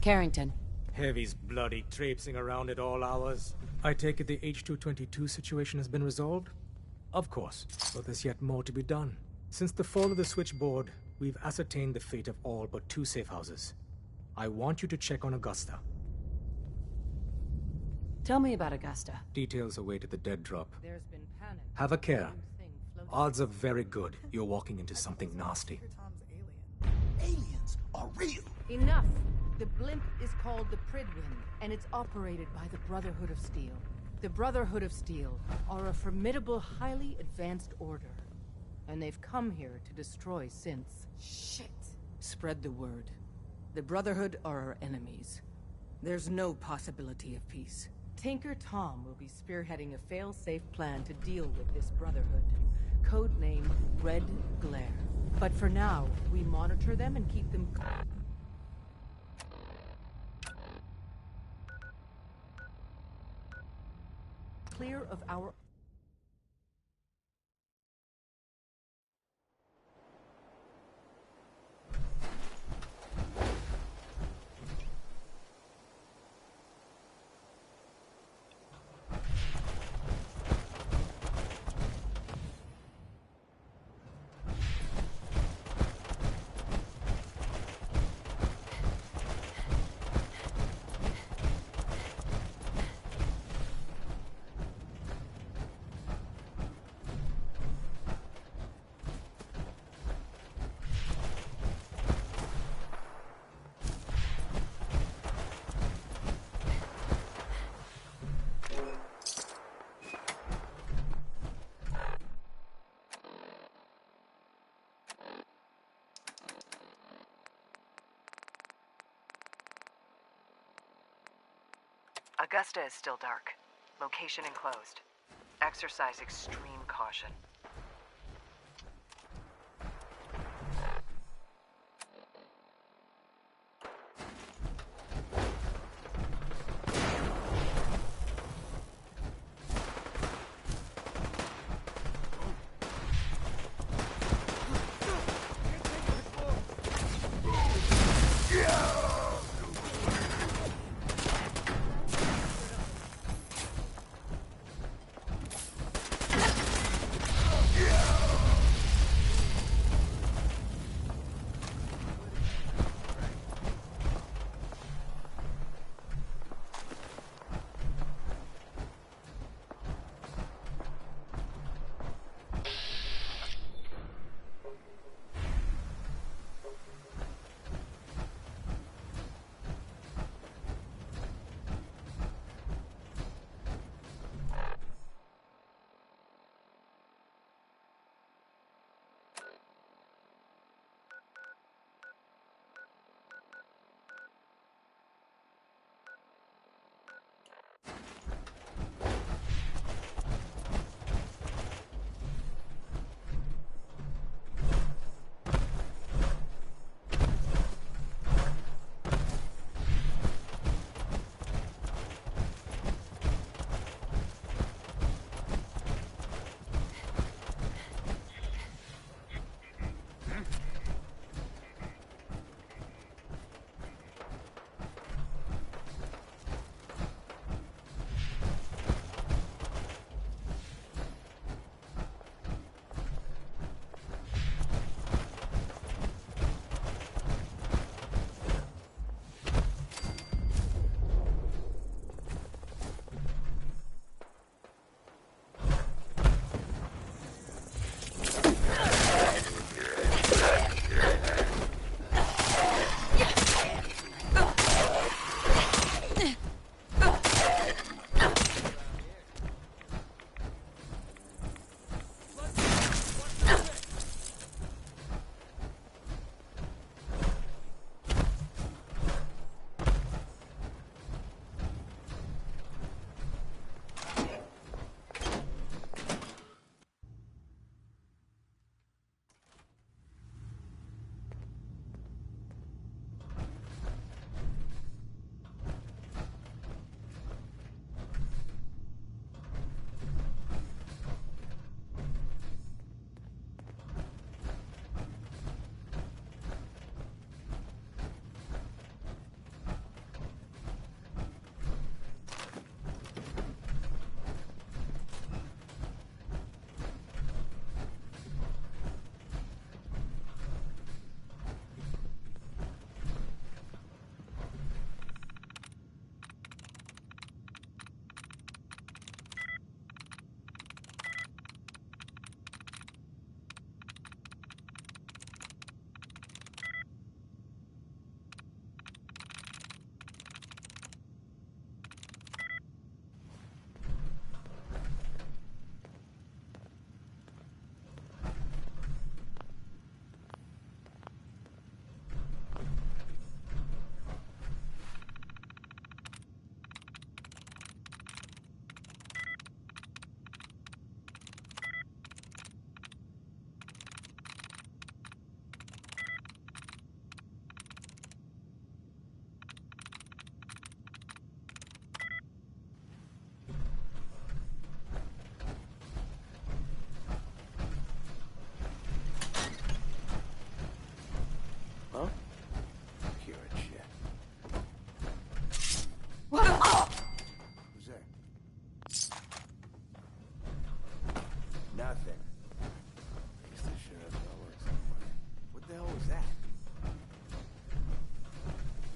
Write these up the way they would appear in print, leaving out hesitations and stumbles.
Carrington. Heavy's bloody traipsing around at all hours. I take it the H-222 situation has been resolved? Of course, but there's yet more to be done. Since the fall of the switchboard, we've ascertained the fate of all but 2 safe houses. I want you to check on Augusta. Tell me about Augusta. Details await at the dead drop. There's been panic. Have a care. Odds are very good you're walking into something nasty. Aliens are real. Enough! The blimp is called the Pridwin, and it's operated by the Brotherhood of Steel. The Brotherhood of Steel are a formidable, highly advanced order. And they've come here to destroy synths. Shit. Spread the word. The Brotherhood are our enemies. There's no possibility of peace. Tinker Tom will be spearheading a fail-safe plan to deal with this Brotherhood. Codenamed Red Glare. But for now, we monitor them and keep them clear of our... Augusta is still dark. Location enclosed. Exercise extreme caution.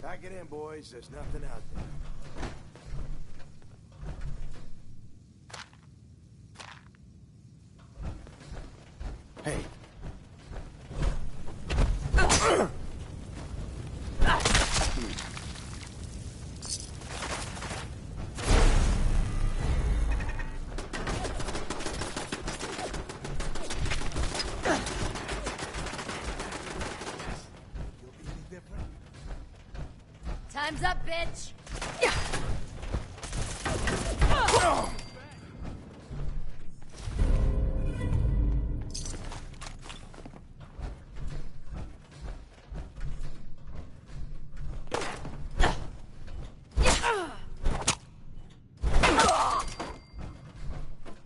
Pack it in, boys. There's nothing out there. Hey. Time's up, bitch!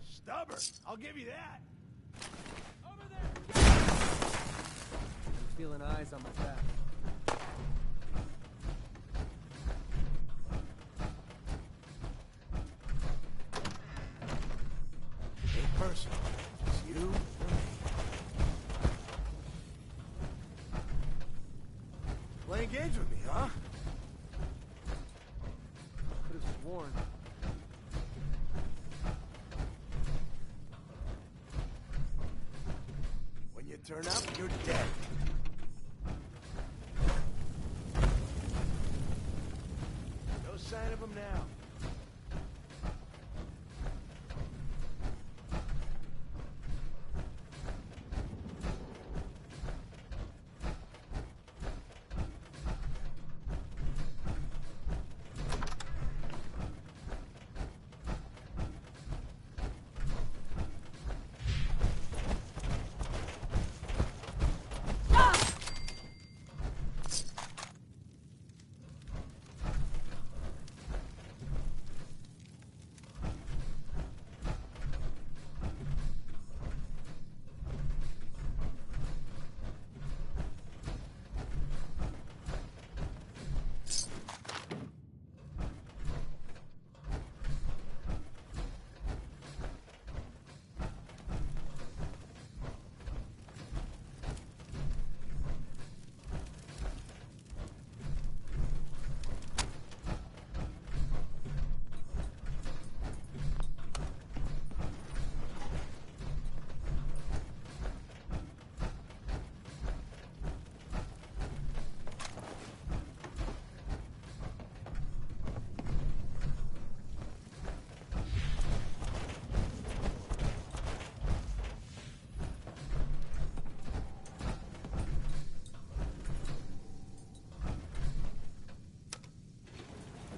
Stubborn, I'll give you that. Over there! I'm feeling eyes on my back. Ain't personal. It's you or me. Playing games with me, huh? Could have sworn. When you turn up, you're dead. No sign of him now.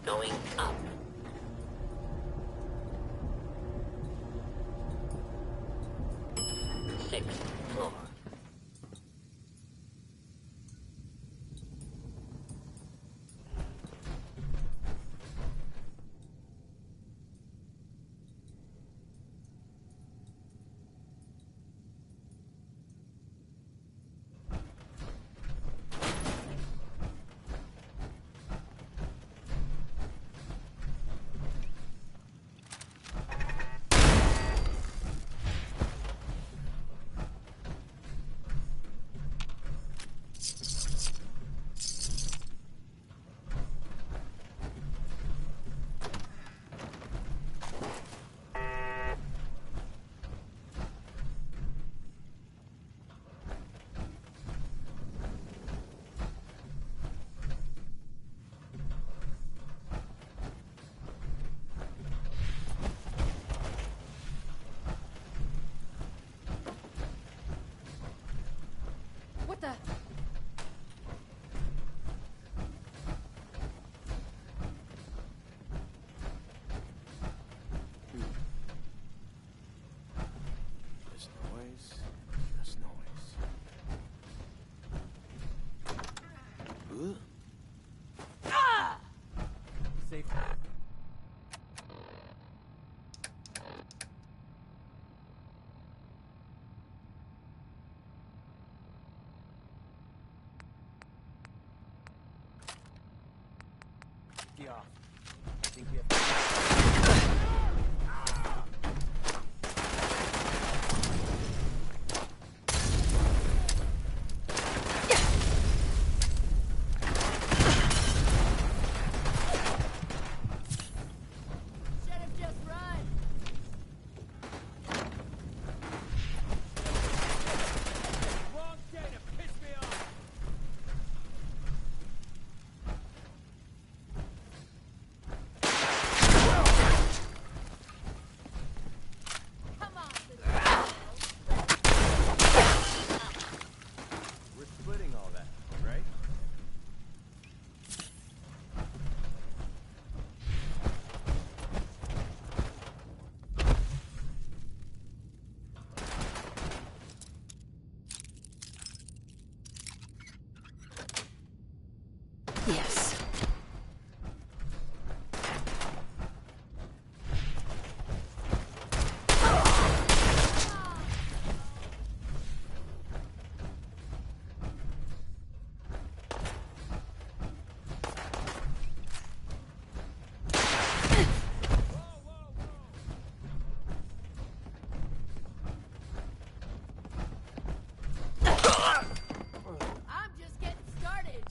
Going up. Sixth floor. What the? Just noise. Just noise. Safe. Key off. I think we have. Yes. I'm just getting started.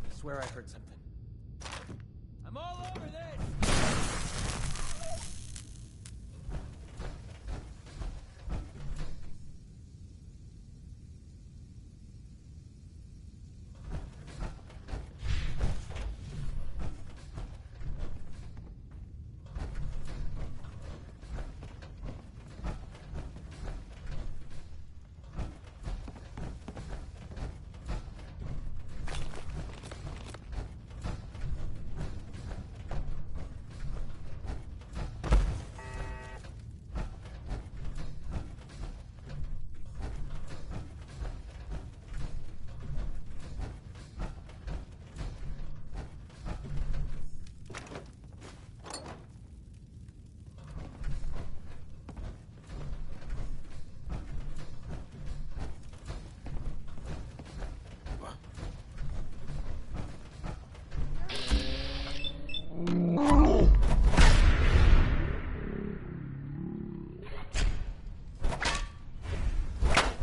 I swear I heard something. I'm all over this!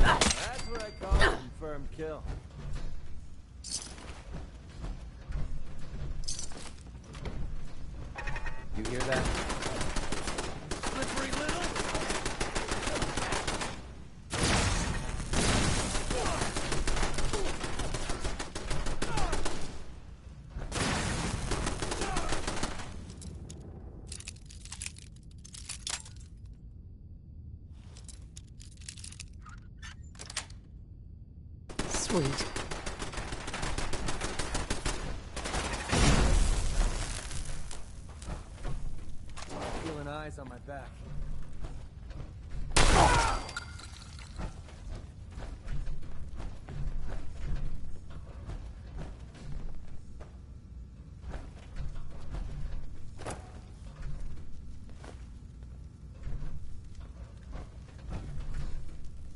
That's what I call a confirmed kill. You hear that? Slippery little! Sweet. Feeling eyes on my back.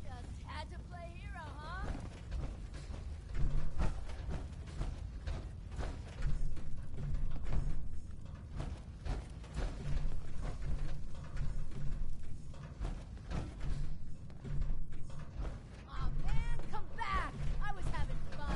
Just had to play hero, huh? Aw, man, come back! I was having fun.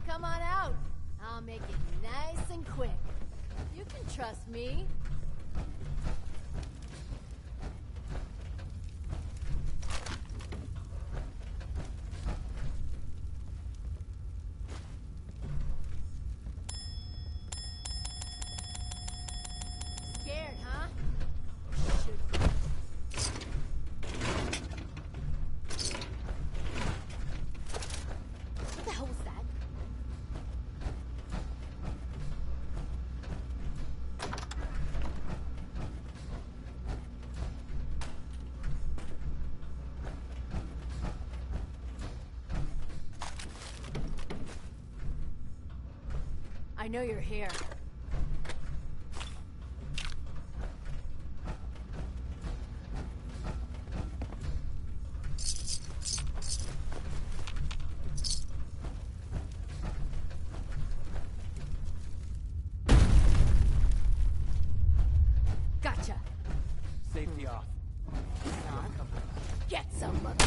Come on out. I'll make it nice and quick. You can trust me. Scared, huh? Should be. What the hell was that? I know you're here. Gotcha. Safety off. Get some mother.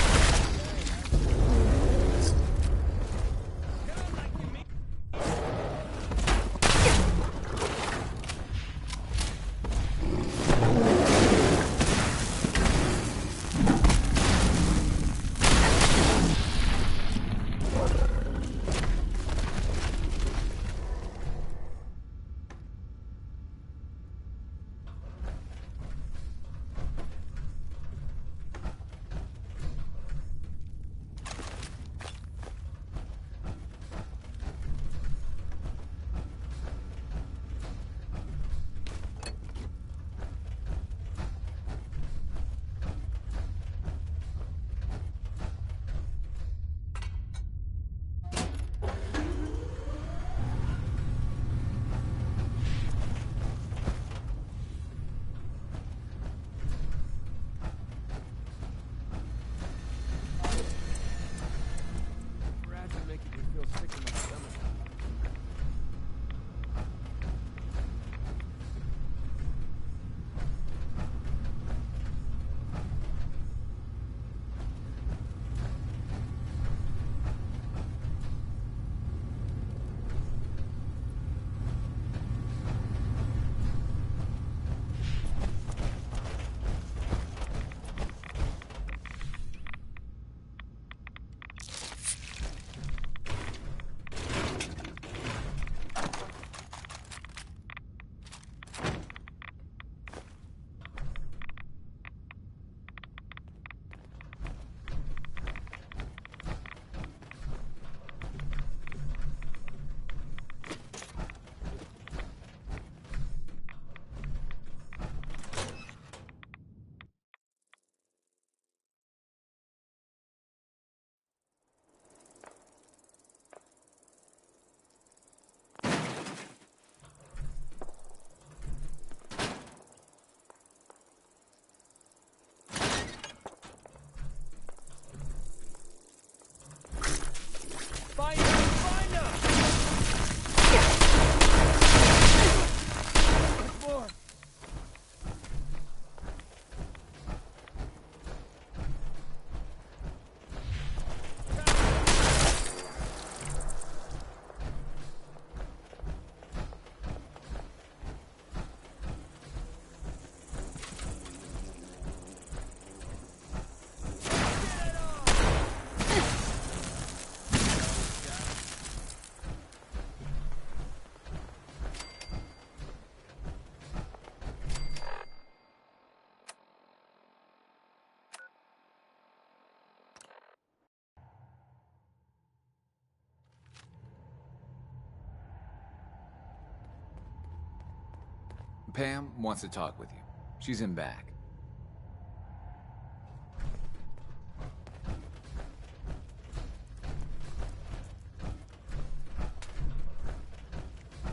Pam wants to talk with you. She's in back.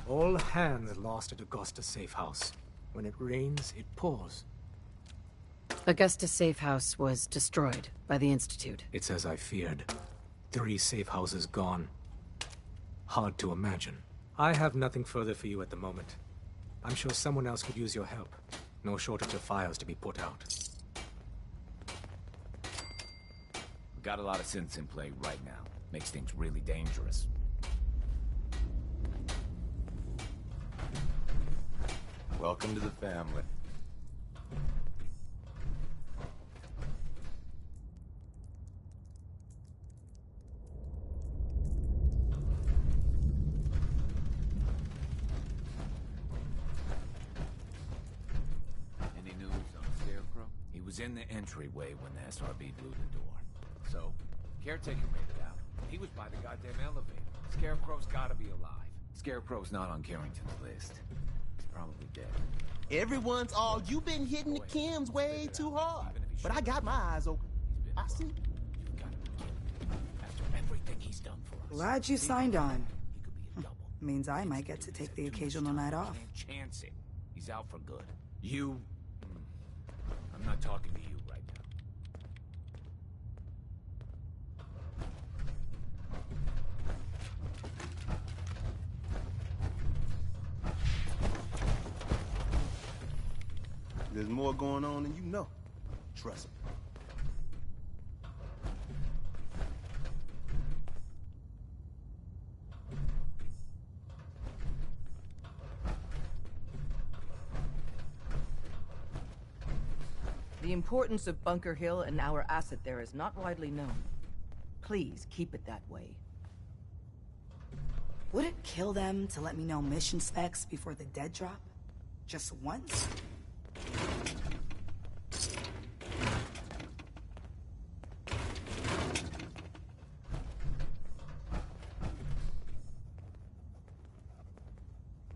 All hands lost at Augusta Safe House. When it rains, it pours. Augusta Safe House was destroyed by the Institute. It's as I feared. 3 safe houses gone. Hard to imagine. I have nothing further for you at the moment. I'm sure someone else could use your help. No shortage of fires to be put out. Got a lot of synths in play right now. Makes things really dangerous. Welcome to the family. Any news on Scarecrow? He was in the entryway when the SRB blew the door. So, caretaker made it out. He was by the goddamn elevator. Scarecrow's gotta be alive. Scarecrow's not on Carrington's list. He's probably dead. Everyone's all, you've been hitting the chems way too hard. But I got my eyes open. I see. You've got to be kidding me. After everything he's done for us. Glad you signed on. He could be a double. Means I might get to take the occasional night off. Can't chance it. He's out for good. You... I'm not talking to you right now. There's more going on than you know. Trust me. The importance of Bunker Hill and our asset there is not widely known. Please keep it that way. Would it kill them to let me know mission specs before the dead drop? Just once?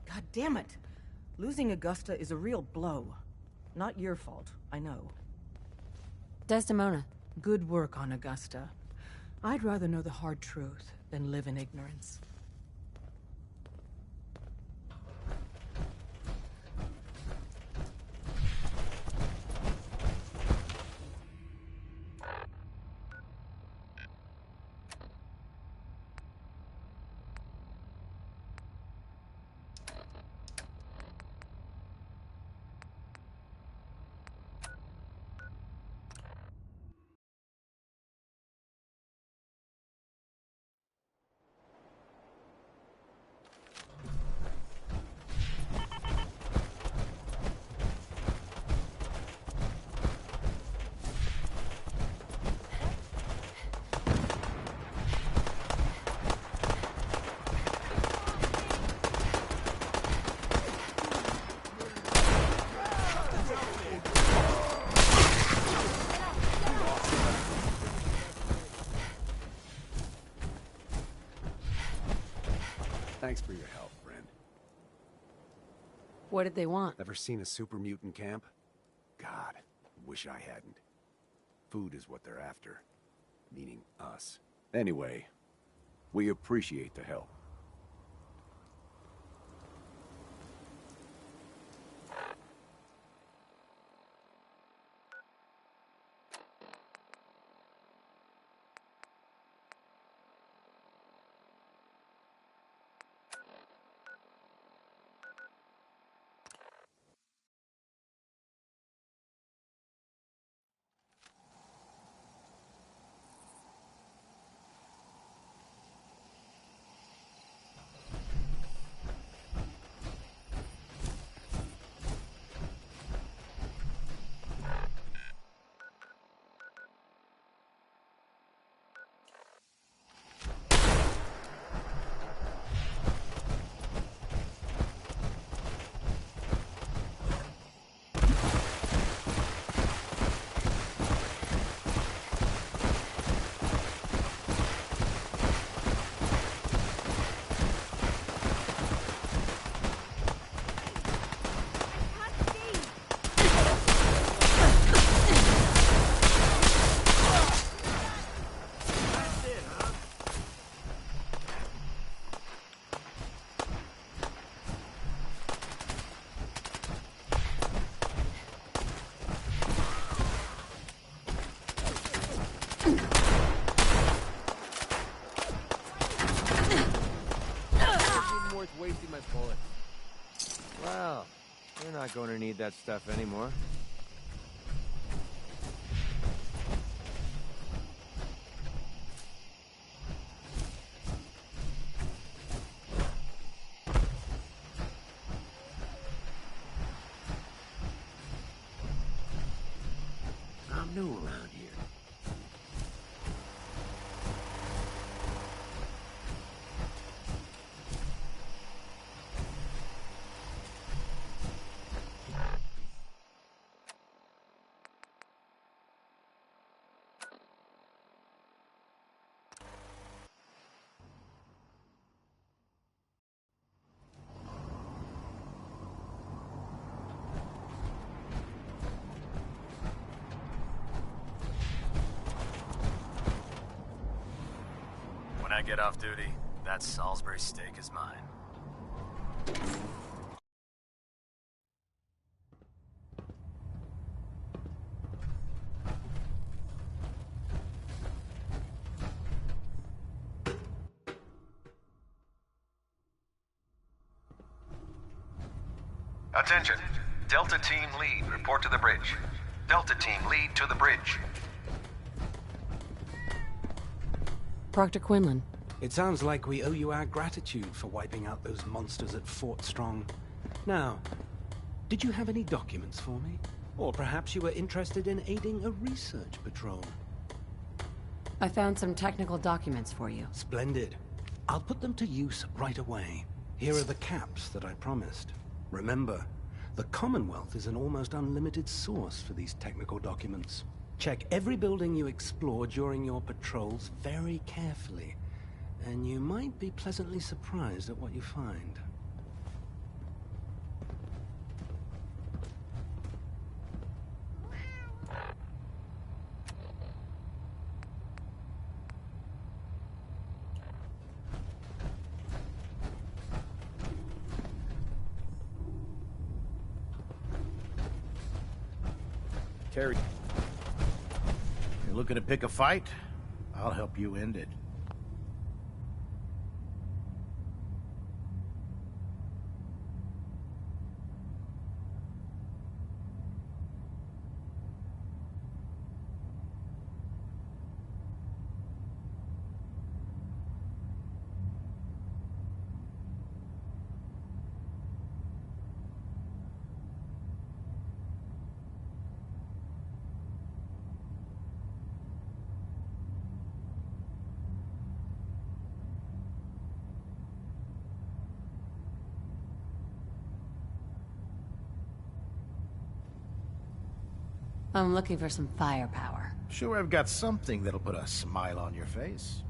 God damn it! Losing Augusta is a real blow. Not your fault, I know. Desdemona. Good work on Augusta. I'd rather know the hard truth than live in ignorance. Thanks for your help, friend. What did they want? Ever seen a super mutant camp? God, wish I hadn't. Food is what they're after. Meaning us. Anyway, we appreciate the help. not going to need that stuff anymore. I'm new around here. When I get off duty, that Salisbury steak is mine. Attention. Delta Team Lead, report to the bridge. Delta Team Lead to the bridge. Proctor Quinlan. It sounds like we owe you our gratitude for wiping out those monsters at Fort Strong. Now, did you have any documents for me? Or perhaps you were interested in aiding a research patrol? I found some technical documents for you. Splendid. I'll put them to use right away. Here are the caps that I promised. Remember, the Commonwealth is an almost unlimited source for these technical documents. Check every building you explore during your patrols very carefully, and you might be pleasantly surprised at what you find. Carrie. You're looking to pick a fight? I'll help you end it. I'm looking for some firepower. Sure, I've got something that'll put a smile on your face.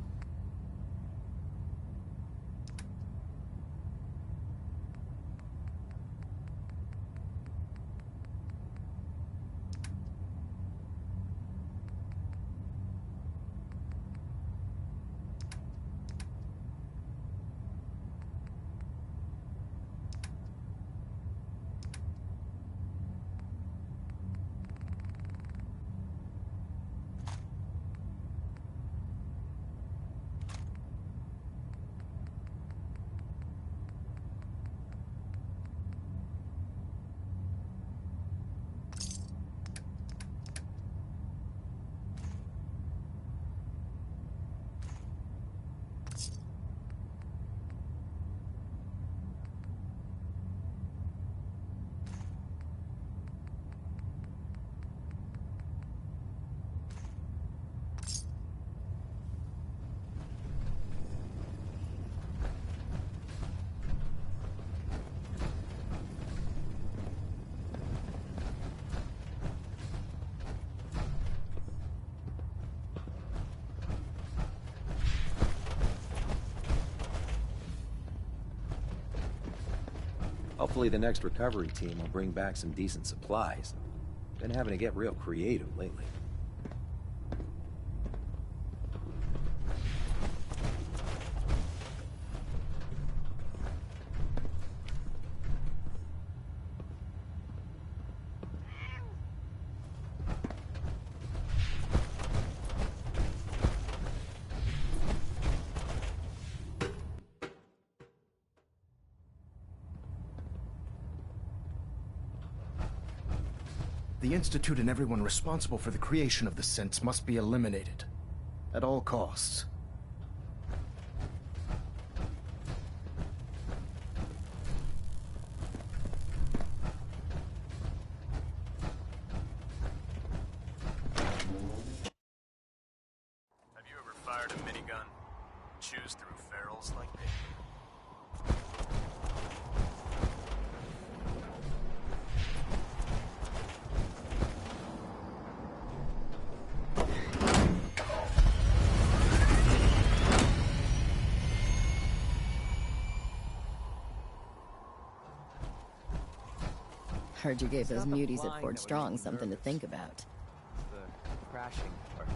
Hopefully the next recovery team will bring back some decent supplies. Been having to get real creative lately. The Institute and everyone responsible for the creation of the synths must be eliminated. At all costs. Have you ever fired a minigun? Choose through ferals like me. Heard you gave those not the muties at flying Fort that would Strong make me something to nervous. think about. The crashing part.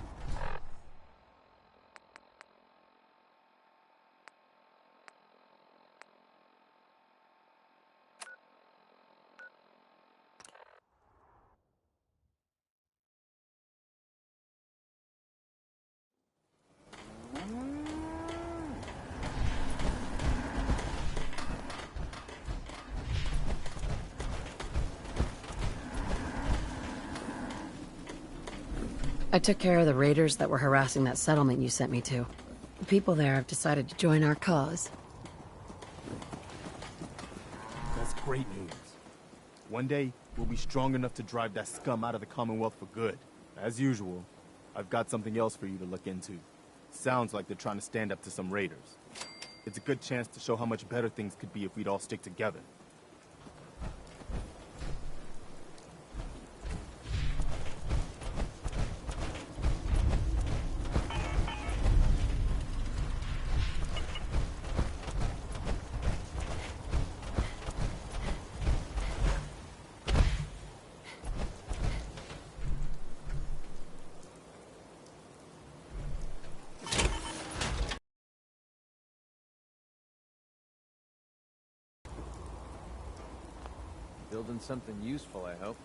I took care of the raiders that were harassing that settlement you sent me to. The people there have decided to join our cause. That's great news. One day, we'll be strong enough to drive that scum out of the Commonwealth for good. As usual, I've got something else for you to look into. Sounds like they're trying to stand up to some raiders. It's a good chance to show how much better things could be if we'd all stick together. Building something useful, I hope.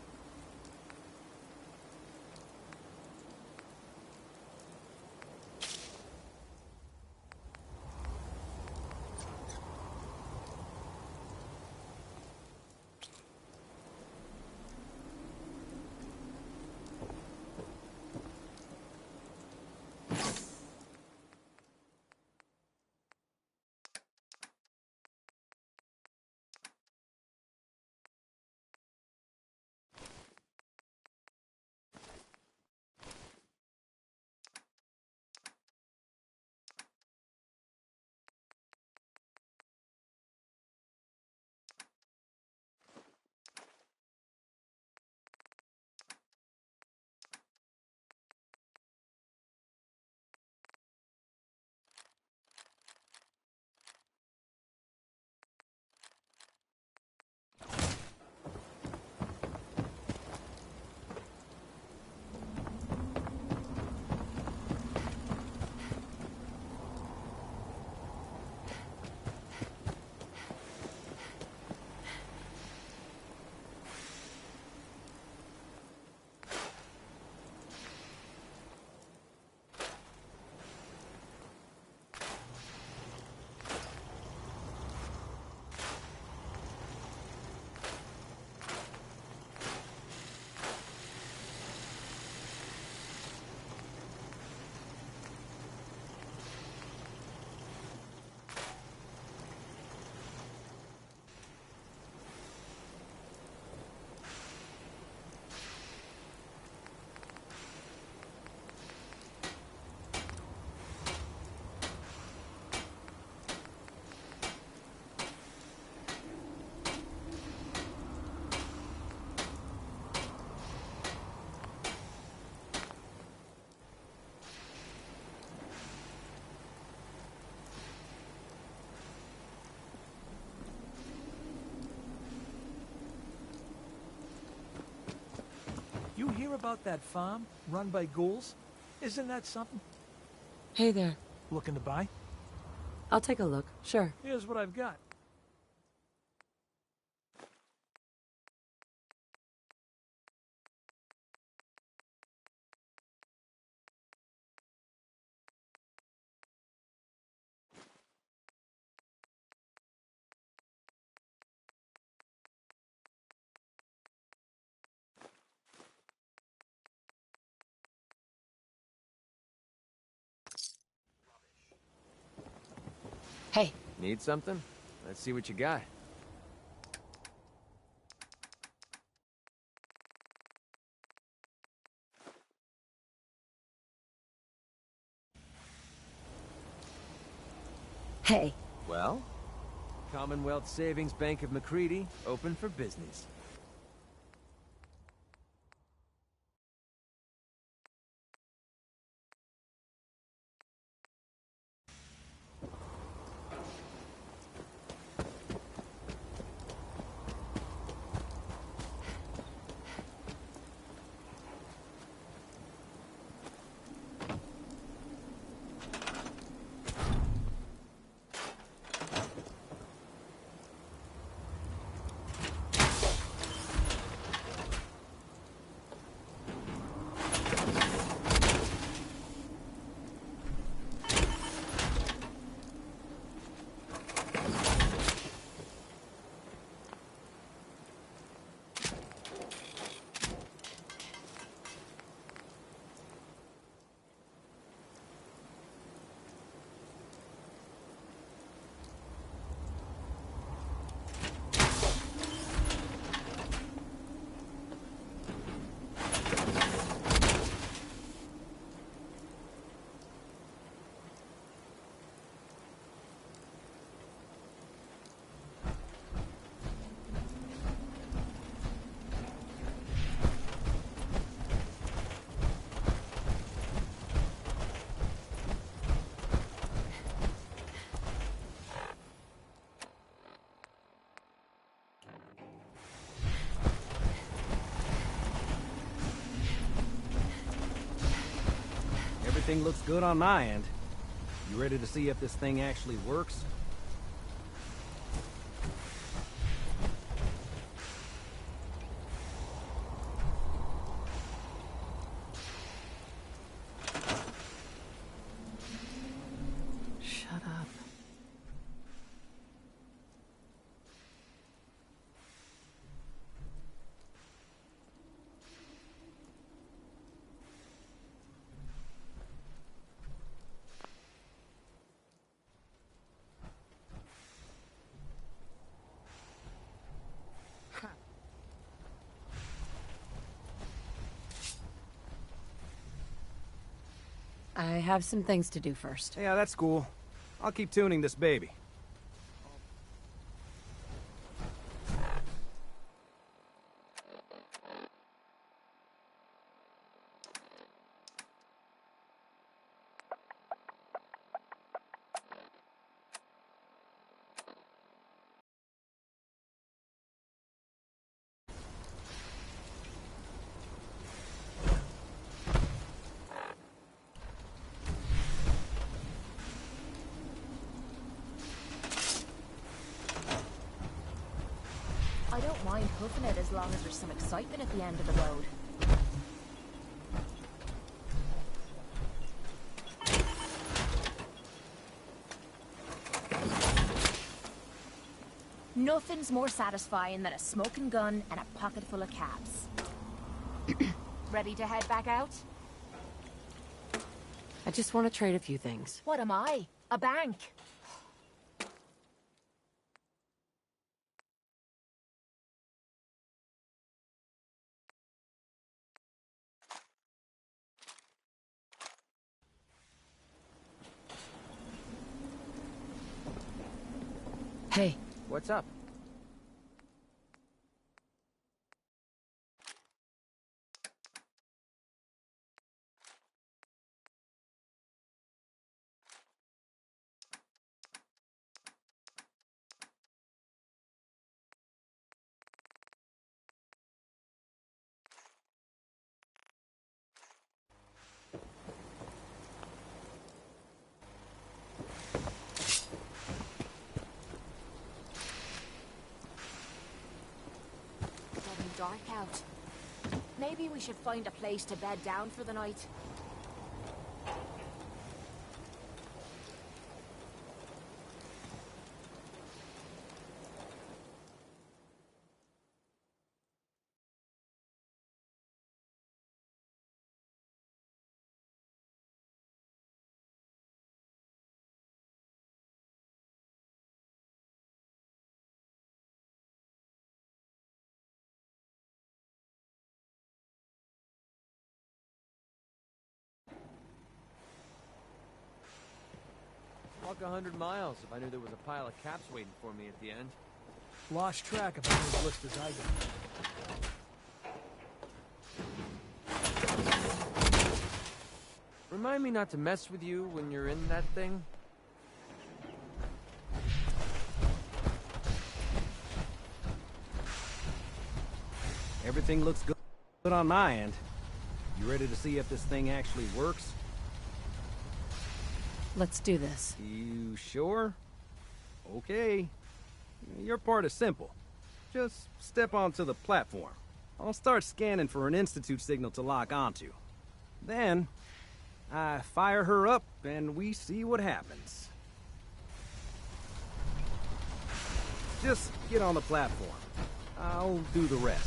You hear about that farm run by ghouls? Isn't that something? Hey there. Looking to buy? I'll take a look, sure. Here's what I've got. Hey. Need something? Let's see what you got. Hey. Well? Commonwealth Savings Bank of McCready, open for business. Everything looks good on my end. You ready to see if this thing actually works? Shut up. I have some things to do first. Yeah, that's cool. I'll keep tuning this baby. I don't mind hoofing it as long as there's some excitement at the end of the road. Nothing's more satisfying than a smoking gun and a pocket full of cabs. Ready to head back out? I just want to trade a few things. What am I? A bank? Hey. What's up? Getting dark out. Maybe we should find a place to bed down for the night. Walk 100 miles if I knew there was a pile of caps waiting for me at the end. Lost track of how many blisters I got. Remind me not to mess with you when you're in that thing. Everything looks good on my end. You ready to see if this thing actually works? Let's do this. You sure? Okay. Your part is simple. Just step onto the platform. I'll start scanning for an Institute signal to lock onto. Then, I fire her up and we see what happens. Just get on the platform. I'll do the rest.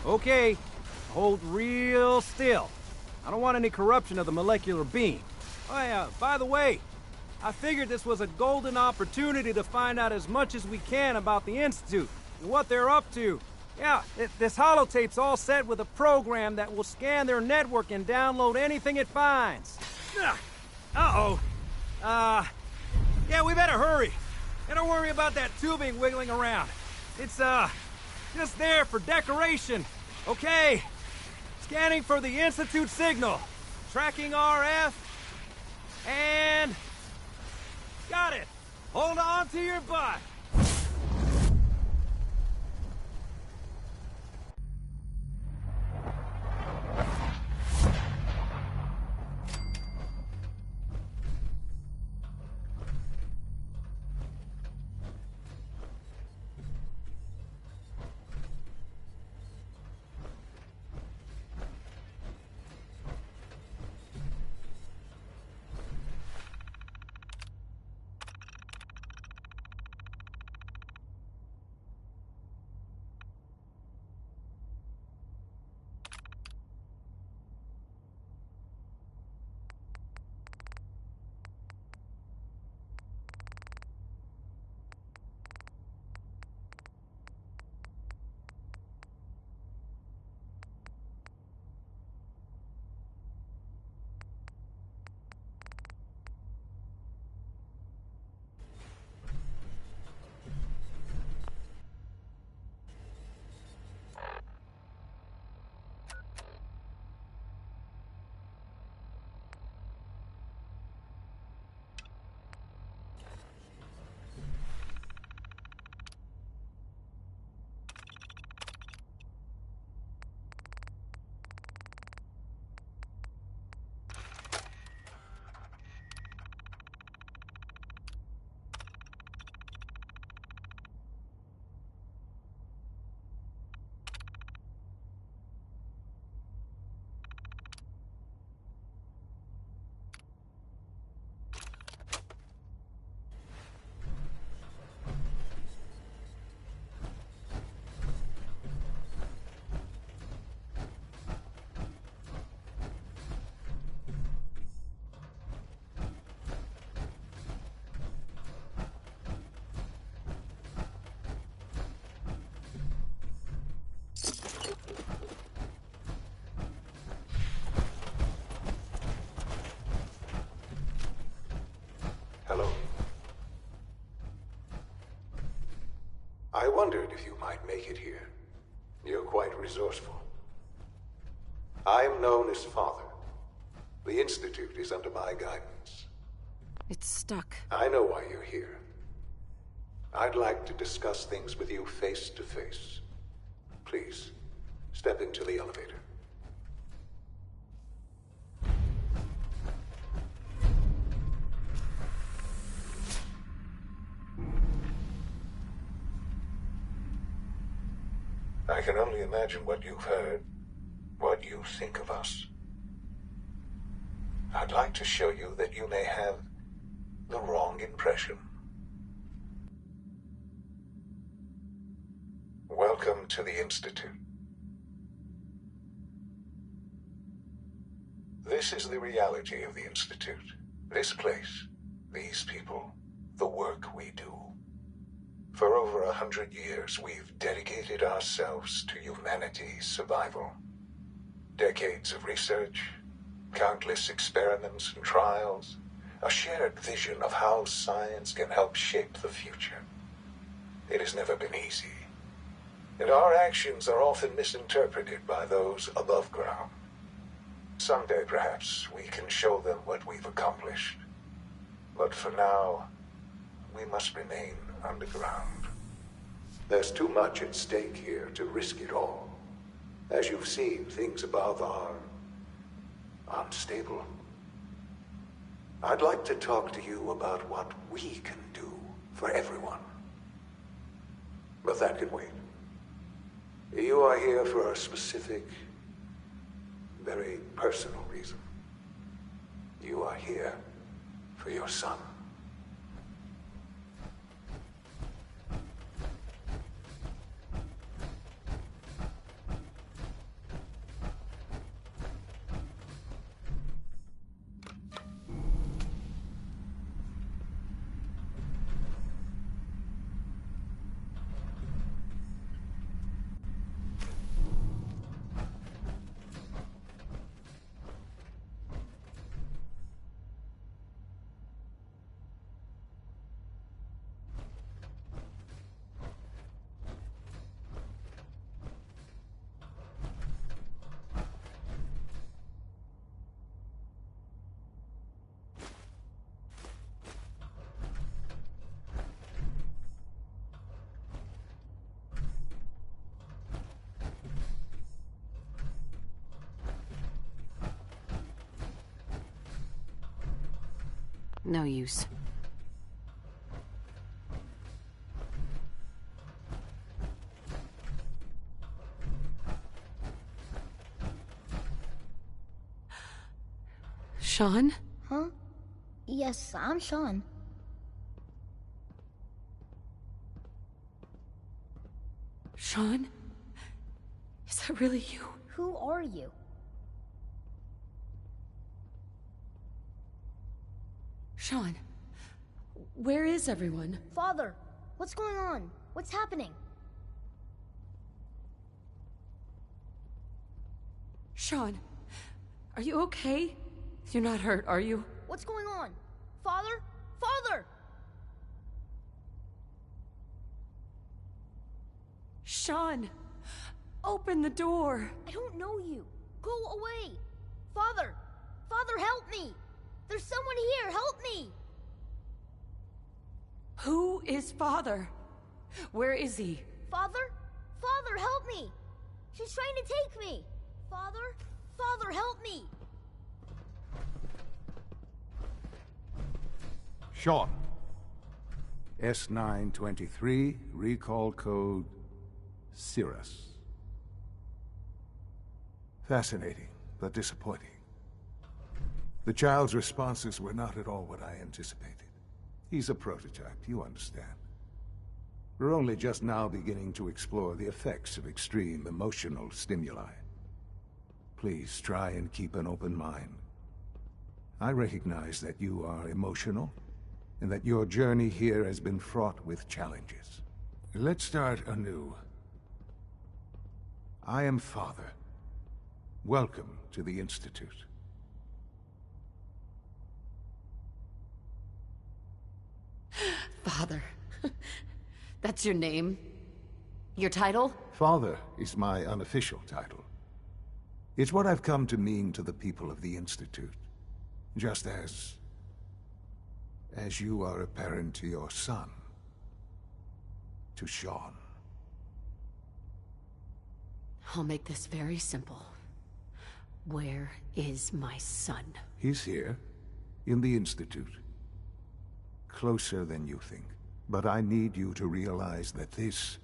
Okay, hold real still. I don't want any corruption of the molecular beam. Oh yeah, by the way, I figured this was a golden opportunity to find out as much as we can about the Institute and what they're up to. Yeah, this holotape's all set with a program that will scan their network and download anything it finds. Uh-oh. Yeah, we better hurry. And don't worry about that tubing wiggling around. It's, just there for decoration. Okay. Scanning for the Institute signal. Tracking RF. And... got it. Hold on to your butt. Hello. I wondered if you might make it here. You're quite resourceful. I'm known as Father. The Institute is under my guidance. It's stuck. I know why you're here. I'd like to discuss things with you face to face. Please, step into the elevator. I can only imagine what you've heard, what you think of us. I'd like to show you that you may have the wrong impression. Welcome to the Institute. This is the reality of the Institute. This place, these people, the work we do. For over 100 years, we've dedicated ourselves to humanity's survival. Decades of research, countless experiments and trials, a shared vision of how science can help shape the future. It has never been easy, and our actions are often misinterpreted by those above ground. Someday, perhaps, we can show them what we've accomplished. But for now, we must remain underground. There's too much at stake here to risk it all. As you've seen, things above are unstable. I'd like to talk to you about what we can do for everyone. But that can wait. You are here for a specific, very personal reason. You are here for your son. No use. Sean? Huh? Yes, I'm Sean. Sean? Is that really you? Who are you? Sean, where is everyone? Father, what's going on? What's happening? Sean, are you okay? You're not hurt, are you? What's going on? Father? Father! Sean, open the door. I don't know you. Go away. Father! Father, help me! There's someone here! Help me! Who is Father? Where is he? Father? Father, help me! She's trying to take me! Father? Father, help me! Sean. S923, recall code Cirrus. Fascinating, but disappointing. The child's responses were not at all what I anticipated. He's a prototype, you understand. We're only just now beginning to explore the effects of extreme emotional stimuli. Please try and keep an open mind. I recognize that you are emotional, and that your journey here has been fraught with challenges. Let's start anew. I am Father. Welcome to the Institute. Father. That's your name? Your title? Father is my unofficial title. It's what I've come to mean to the people of the Institute. Just as you are a parent to your son. To Sean. I'll make this very simple. Where is my son? He's here, in the Institute. Closer than you think. But I need you to realize that this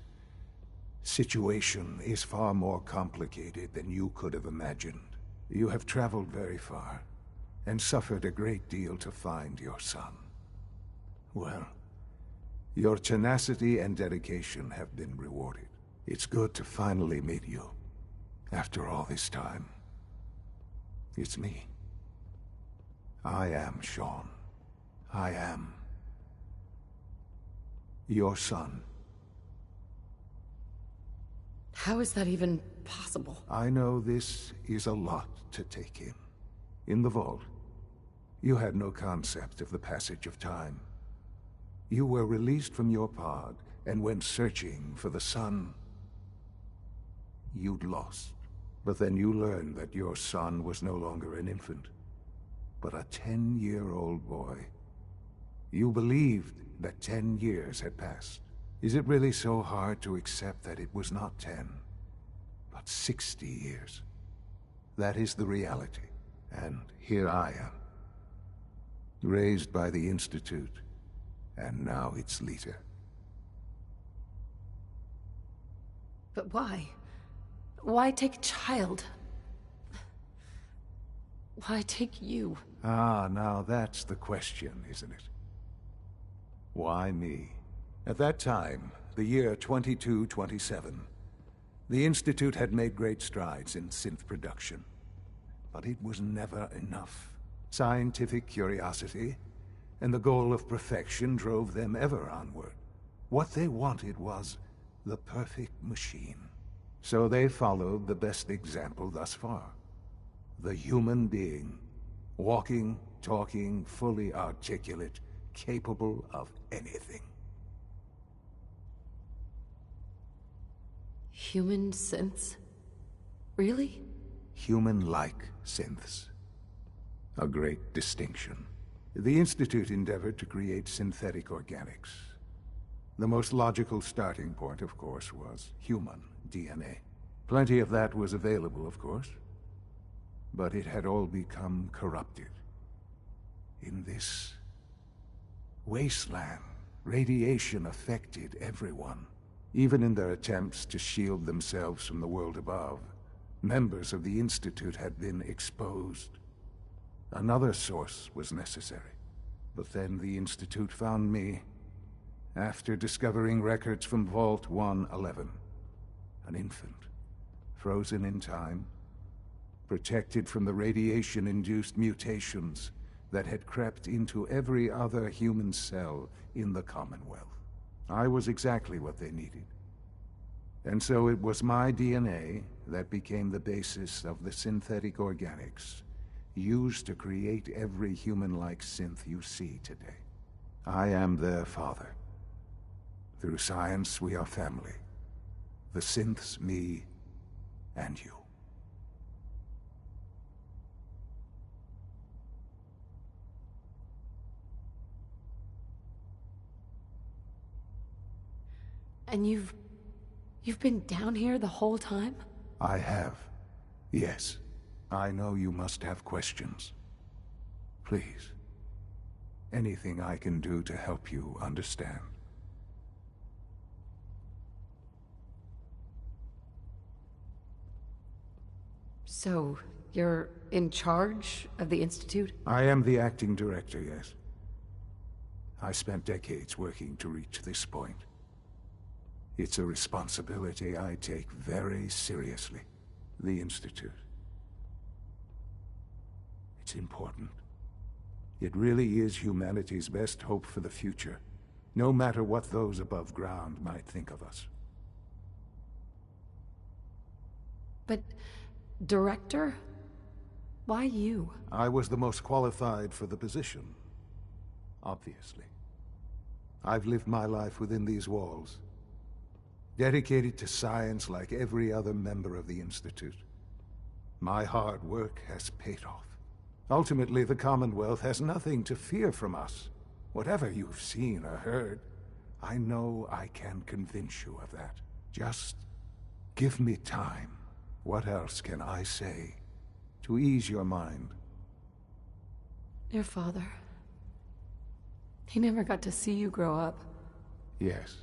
situation is far more complicated than you could have imagined. You have traveled very far, and suffered a great deal to find your son. Well, your tenacity and dedication have been rewarded. It's good to finally meet you, after all this time. It's me. I am Sean. I am your son. How is that even possible? I know this is a lot to take in. In the vault, you had no concept of the passage of time. You were released from your pod and went searching for the sun you'd lost. But then you learned that your son was no longer an infant, but a 10-year-old boy. You believed that 10 years had passed. Is it really so hard to accept that it was not 10, but 60 years? That is the reality. And here I am, raised by the Institute, and now its leader. But why? Why take a child? Why take you? Ah, now that's the question, isn't it? Why me? At that time, the year 2227, the Institute had made great strides in synth production. But it was never enough. Scientific curiosity and the goal of perfection drove them ever onward. What they wanted was the perfect machine. So they followed the best example thus far. The human being. Walking, talking, fully articulate, capable of anything. Human synths? Really? Human-like synths. A great distinction. The Institute endeavored to create synthetic organics. The most logical starting point, of course, was human DNA. Plenty of that was available, of course. But it had all become corrupted. In this wasteland, radiation affected everyone. Even in their attempts to shield themselves from the world above, members of the Institute had been exposed. Another source was necessary. But then the Institute found me, after discovering records from Vault 111. An infant, frozen in time, protected from the radiation-induced mutations that had crept into every other human cell in the Commonwealth. I was exactly what they needed. And so it was my DNA that became the basis of the synthetic organics used to create every human-like synth you see today. I am their father. Through science, we are family. The synths, me, and you. And you've been down here the whole time? I have. Yes. I know you must have questions. Please. Anything I can do to help you understand. So, you're in charge of the Institute? I am the acting director, yes. I spent decades working to reach this point. It's a responsibility I take very seriously. The Institute. It's important. It really is humanity's best hope for the future, no matter what those above ground might think of us. But, Director? Why you? I was the most qualified for the position. Obviously. I've lived my life within these walls. Dedicated to science like every other member of the Institute. My hard work has paid off. Ultimately, the Commonwealth has nothing to fear from us. Whatever you've seen or heard, I know I can convince you of that. Just give me time. What else can I say to ease your mind? Your father. He never got to see you grow up. Yes.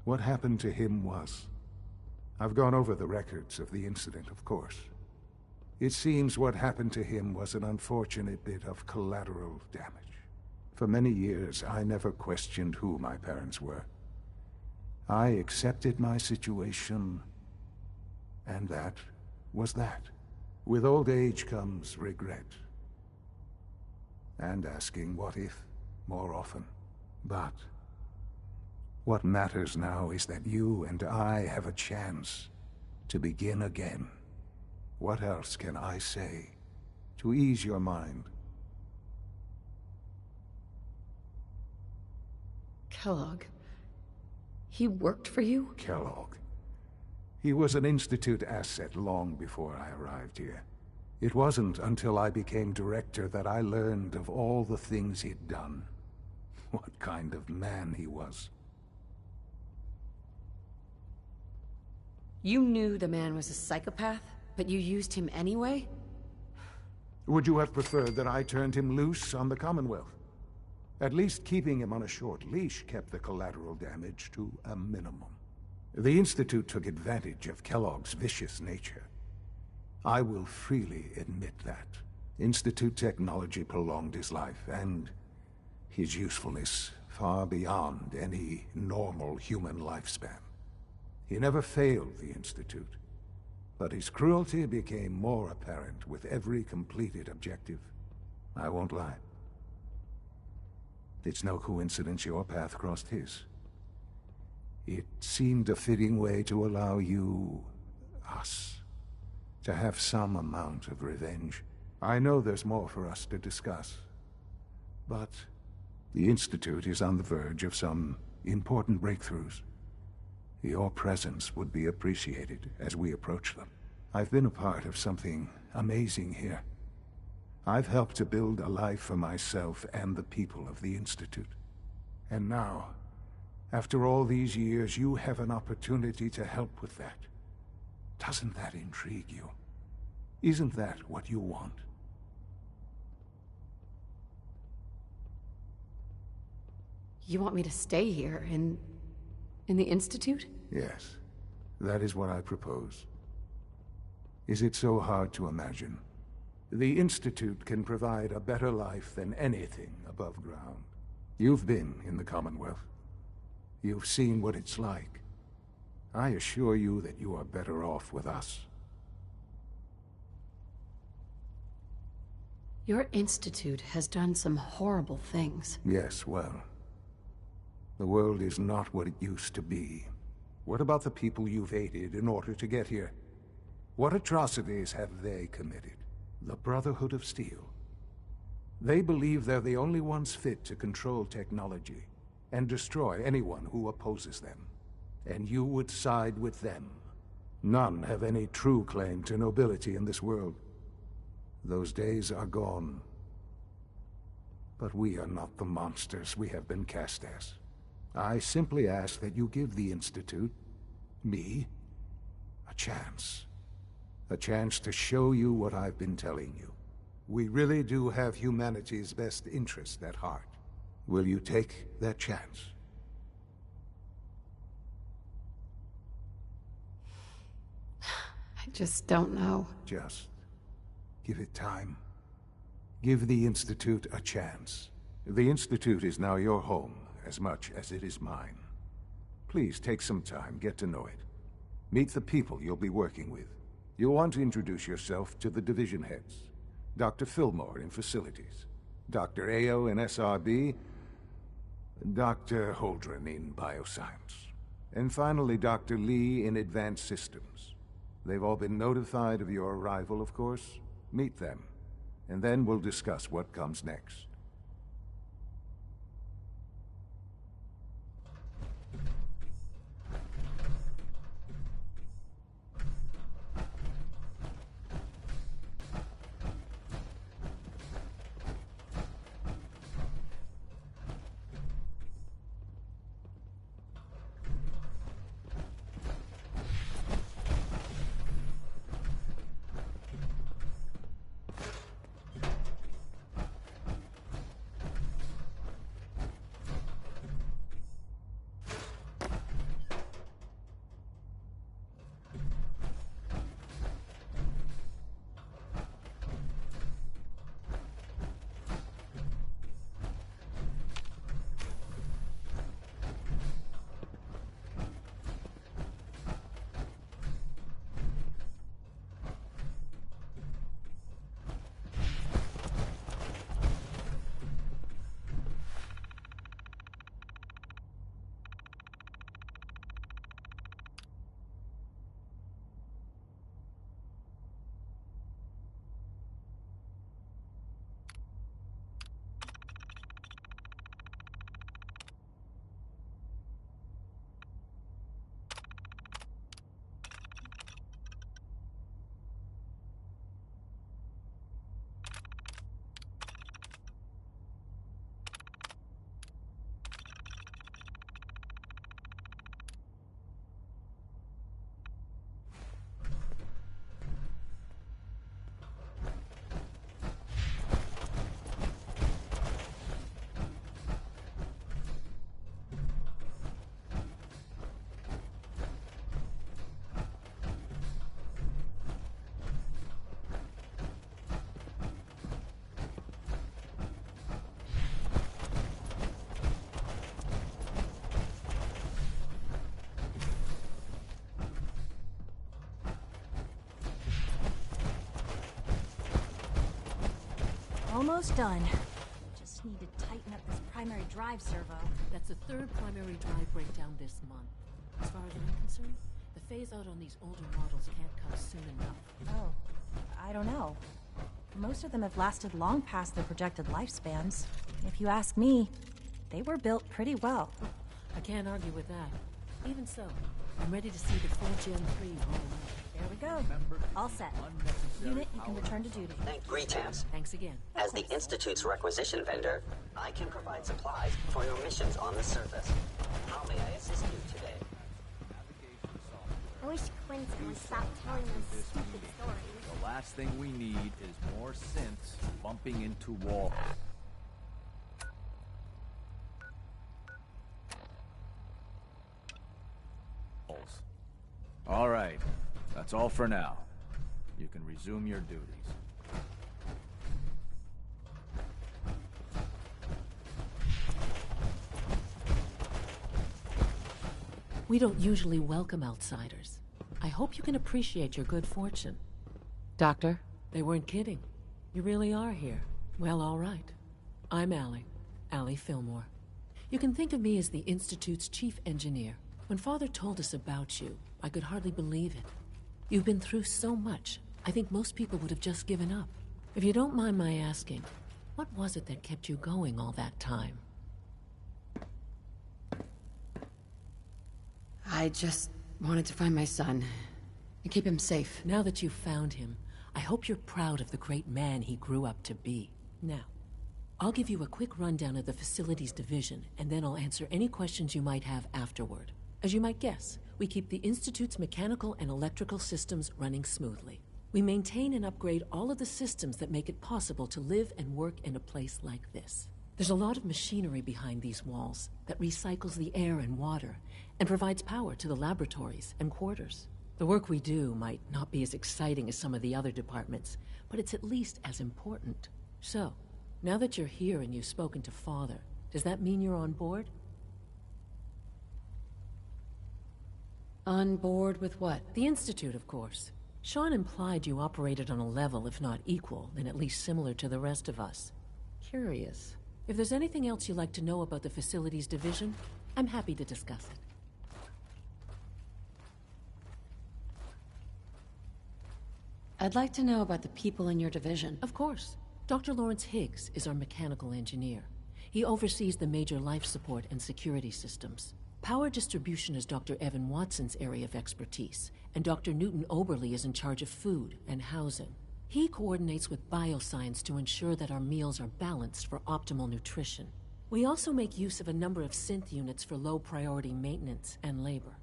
What happened to him was... I've gone over the records of the incident, of course. It seems what happened to him was an unfortunate bit of collateral damage. For many years, I never questioned who my parents were. I accepted my situation, and that was that. With old age comes regret. And asking what if more often. But What matters now is that you and I have a chance to begin again. What else can I say to ease your mind? Kellogg. He worked for you? Kellogg. He was an Institute asset long before I arrived here. It wasn't until I became director that I learned of all the things he'd done. What kind of man he was. You knew the man was a psychopath, but you used him anyway? Would you have preferred that I turned him loose on the Commonwealth? At least keeping him on a short leash kept the collateral damage to a minimum. The Institute took advantage of Kellogg's vicious nature. I will freely admit that. Institute technology prolonged his life, and his usefulness far beyond any normal human lifespan. He never failed the Institute, but his cruelty became more apparent with every completed objective. I won't lie. It's no coincidence your path crossed his. It seemed a fitting way to allow you, us, to have some amount of revenge. I know there's more for us to discuss, but the Institute is on the verge of some important breakthroughs. Your presence would be appreciated as we approach them. I've been a part of something amazing here. I've helped to build a life for myself and the people of the Institute. And now, after all these years, you have an opportunity to help with that. Doesn't that intrigue you? Isn't that what you want? You want me to stay here, in the Institute? Yes, that is what I propose. Is it so hard to imagine? The Institute can provide a better life than anything above ground. You've been in the Commonwealth. You've seen what it's like. I assure you that you are better off with us. Your Institute has done some horrible things. Yes, well, the world is not what it used to be. What about the people you've aided in order to get here? What atrocities have they committed? The Brotherhood of Steel. They believe they're the only ones fit to control technology and destroy anyone who opposes them. And you would side with them. None have any true claim to nobility in this world. Those days are gone. But we are not the monsters we have been cast as. I simply ask that you give the Institute, me, a chance. A chance to show you what I've been telling you. We really do have humanity's best interest at heart. Will you take that chance? I just don't know. Just give it time. Give the Institute a chance. The Institute is now your home as much as it is mine. Please take some time, get to know it. Meet the people you'll be working with. You'll want to introduce yourself to the division heads. Dr. Fillmore in Facilities, Dr. Ayo in SRB, Dr. Holdren in Bioscience, and finally Dr. Lee in Advanced Systems. They've all been notified of your arrival, of course. Meet them, and then we'll discuss what comes next. Almost done. Just need to tighten up this primary drive servo. That's the third primary drive breakdown this month. As far as I'm concerned, the phase-out on these older models can't come soon enough. Oh, I don't know. Most of them have lasted long past their projected lifespans. If you ask me, they were built pretty well. I can't argue with that. Even so, I'm ready to see the full Gen 3 roll out. There we go. All set. Unit, you can return to duty. Greetings. Thanks again. As the Institute's requisition vendor, I can provide supplies for your missions on the surface. How may I assist you today? I wish Quentin would stop telling us stupid stories. The last thing we need is more synths bumping into walls. All right, that's all for now. You can resume your duties. We don't usually welcome outsiders. I hope you can appreciate your good fortune. Doctor, they weren't kidding. You really are here. Well, all right. I'm Allie Fillmore. You can think of me as the Institute's chief engineer. When Father told us about you, I could hardly believe it. You've been through so much, I think most people would have just given up. If you don't mind my asking, what was it that kept you going all that time? I just wanted to find my son and keep him safe. Now that you've found him, I hope you're proud of the great man he grew up to be. Now, I'll give you a quick rundown of the facilities division, and then I'll answer any questions you might have afterward. As you might guess, we keep the Institute's mechanical and electrical systems running smoothly. We maintain and upgrade all of the systems that make it possible to live and work in a place like this. There's a lot of machinery behind these walls that recycles the air and water and provides power to the laboratories and quarters. The work we do might not be as exciting as some of the other departments, but it's at least as important. So, now that you're here and you've spoken to Father, does that mean you're on board? On board with what? The Institute, of course. Sean implied you operated on a level, if not equal, then at least similar to the rest of us. Curious. If there's anything else you'd like to know about the Facilities Division, I'm happy to discuss it. I'd like to know about the people in your division. Of course. Dr. Lawrence Higgs is our mechanical engineer. He oversees the major life support and security systems. Power distribution is Dr. Evan Watson's area of expertise, and Dr. Newton Oberly is in charge of food and housing. He coordinates with bioscience to ensure that our meals are balanced for optimal nutrition. We also make use of a number of synth units for low-priority maintenance and labor.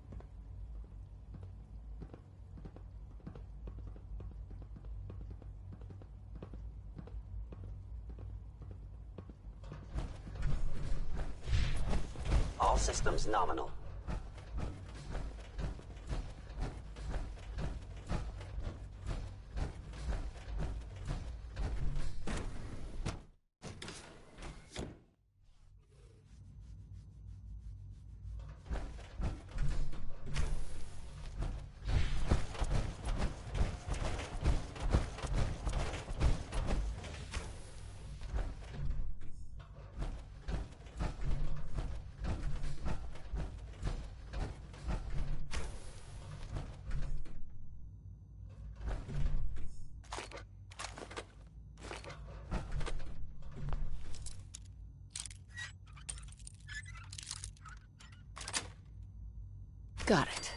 All systems nominal. Got it.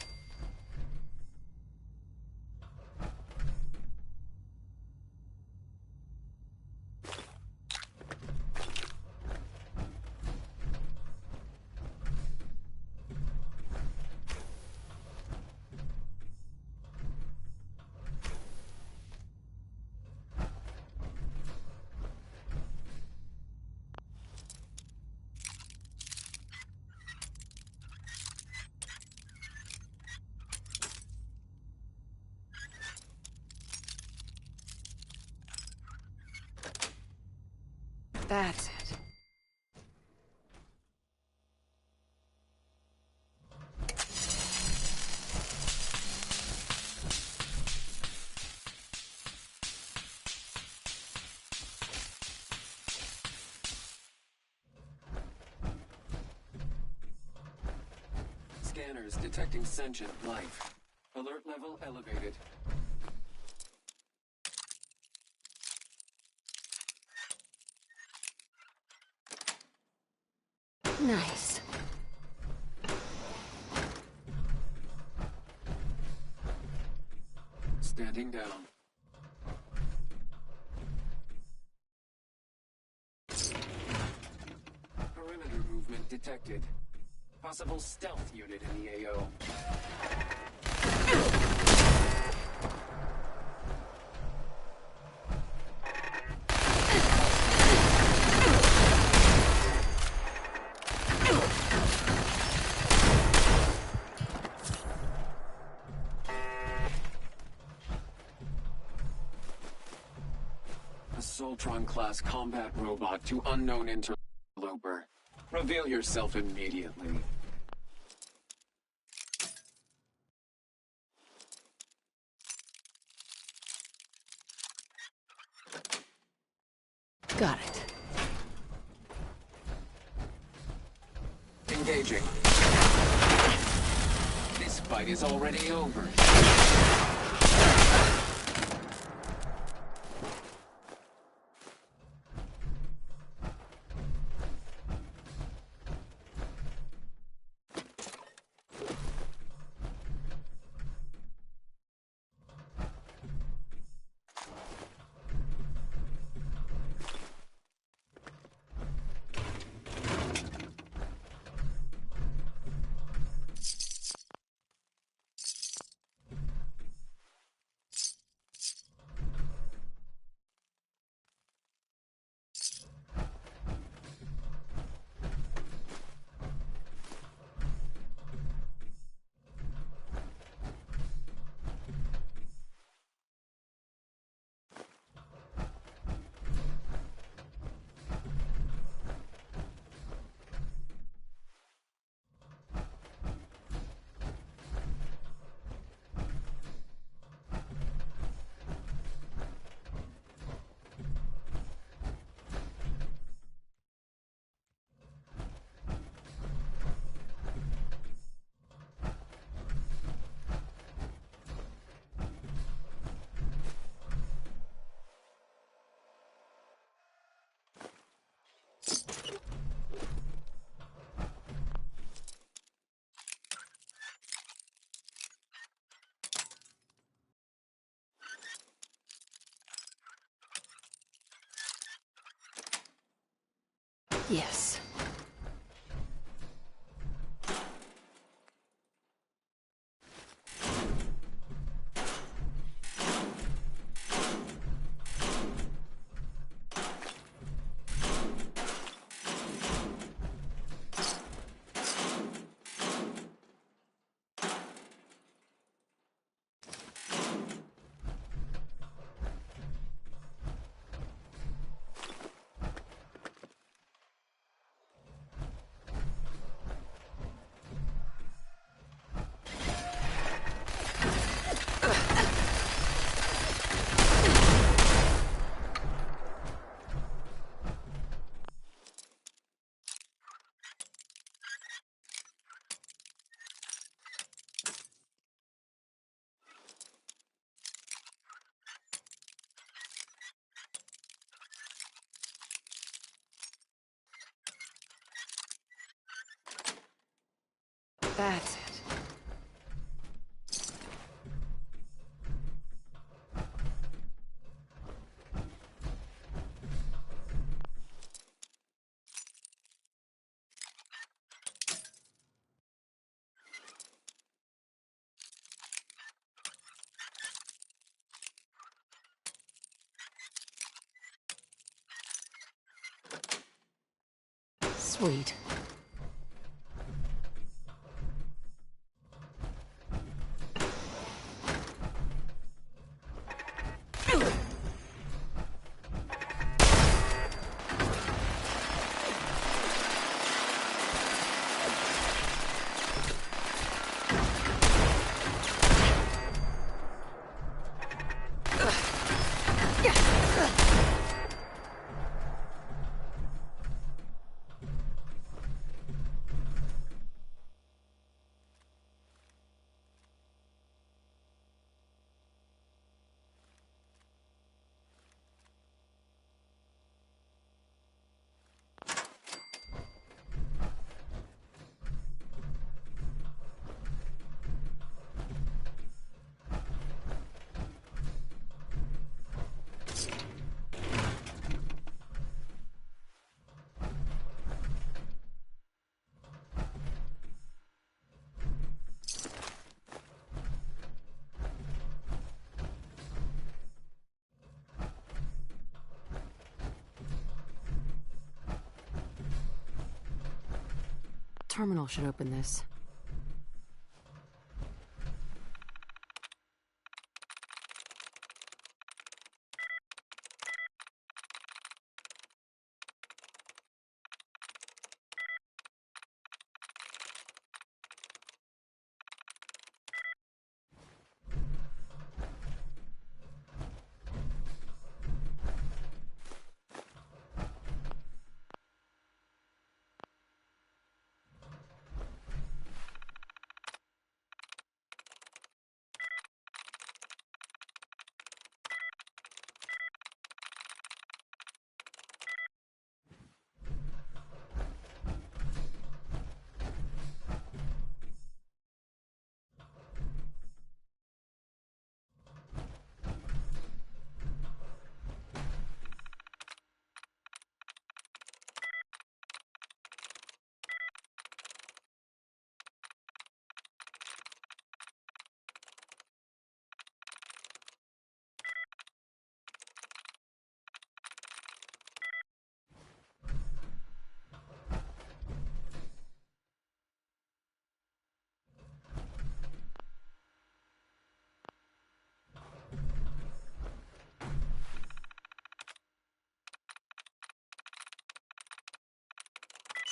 That's it. Scanners detecting sentient life. Alert level elevated. Nice. Standing down. Perimeter movement detected. Possible stealth unit in the AO. Soltron-class combat robot to unknown interloper. Reveal yourself immediately. Got it. Engaging. This fight is already over. Yes. That's it. Sweet. terminal should open this.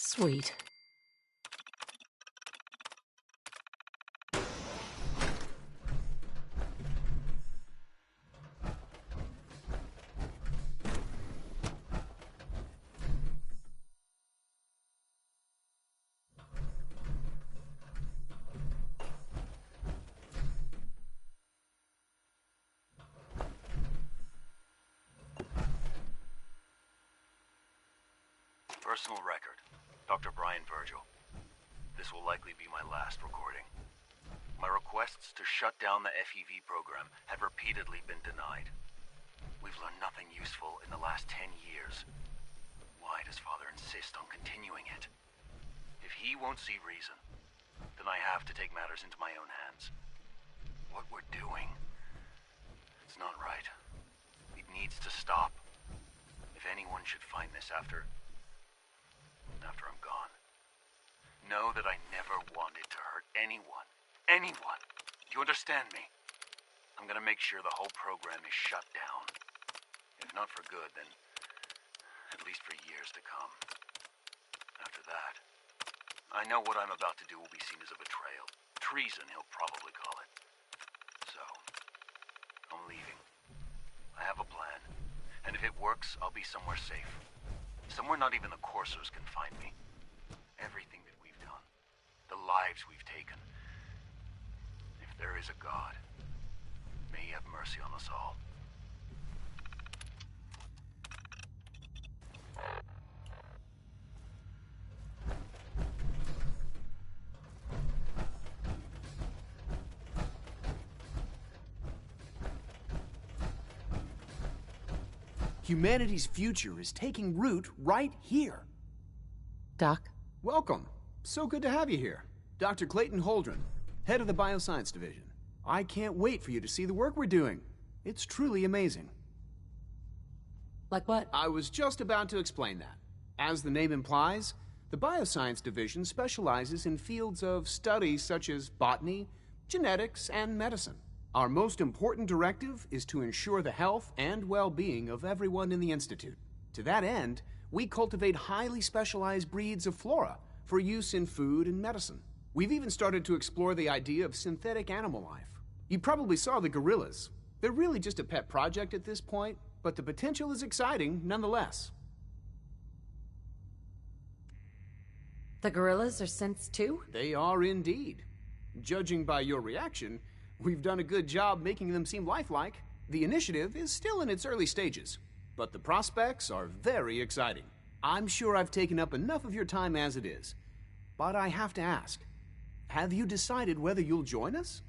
Sweet. Personal record. Dr. Brian Virgil. This will likely be my last recording. My requests to shut down the FEV program have repeatedly been denied. We've learned nothing useful in the last 10 years. Why does Father insist on continuing it? If he won't see reason, then I have to take matters into my own hands. What we're doing, it's not right. It needs to stop. If anyone should find this after I'm gone, know that I never wanted to hurt anyone. Anyone! Do you understand me? I'm gonna make sure the whole program is shut down. If not for good, then at least for years to come. After that, I know what I'm about to do will be seen as a betrayal. Treason, he'll probably call it. So, I'm leaving. I have a plan. And if it works, I'll be somewhere safe. Somewhere not even the Coursers can find me. Everything that we've done, the lives we've taken. If there is a God, may he have mercy on us all. Humanity's future is taking root right here. Doc? Welcome. So good to have you here. Dr. Clayton Holdren, head of the Bioscience Division. I can't wait for you to see the work we're doing. It's truly amazing. Like what? I was just about to explain that. As the name implies, the Bioscience Division specializes in fields of study such as botany, genetics, and medicine. Our most important directive is to ensure the health and well-being of everyone in the Institute. To that end, we cultivate highly specialized breeds of flora for use in food and medicine. We've even started to explore the idea of synthetic animal life. You probably saw the gorillas. They're really just a pet project at this point, but the potential is exciting nonetheless. The gorillas are synths too? They are indeed. Judging by your reaction, we've done a good job making them seem lifelike. The initiative is still in its early stages, but the prospects are very exciting. I'm sure I've taken up enough of your time as it is, but I have to ask, have you decided whether you'll join us?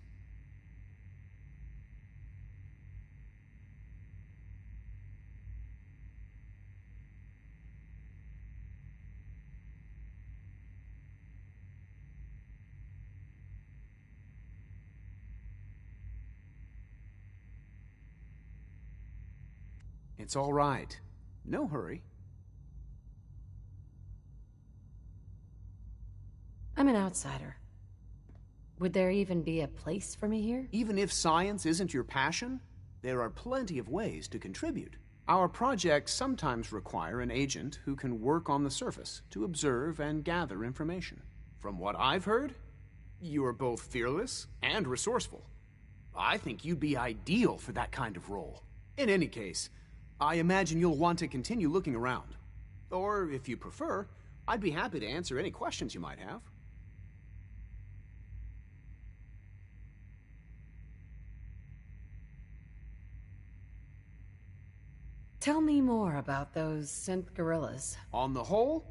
It's all right. No hurry. I'm an outsider. Would there even be a place for me here? Even if science isn't your passion, there are plenty of ways to contribute. Our projects sometimes require an agent who can work on the surface to observe and gather information. From what I've heard, you are both fearless and resourceful. I think you'd be ideal for that kind of role. In any case, I imagine you'll want to continue looking around. Or, if you prefer, I'd be happy to answer any questions you might have. Tell me more about those synth gorillas. On the whole,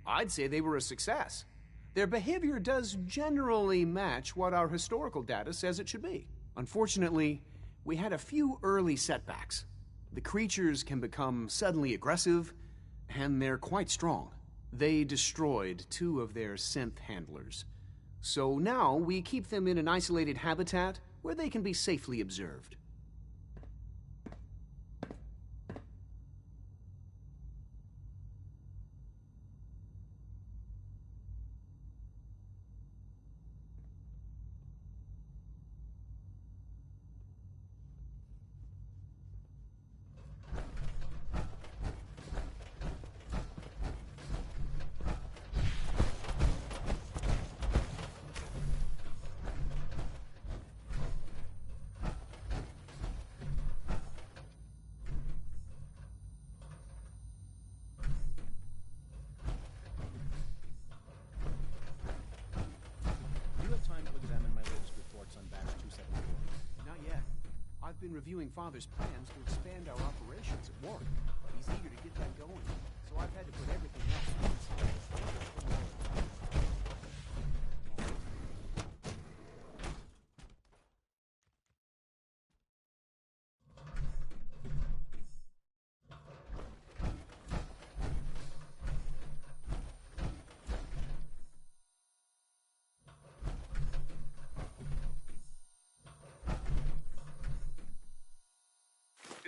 I'd say they were a success. Their behavior does generally match what our historical data says it should be. Unfortunately, we had a few early setbacks. The creatures can become suddenly aggressive, and they're quite strong. They destroyed 2 of their synth handlers. So now we keep them in an isolated habitat where they can be safely observed. I've been reviewing Father's plans to expand our operations at Warren. He's eager to get that going, so I've had to put everything else on the side.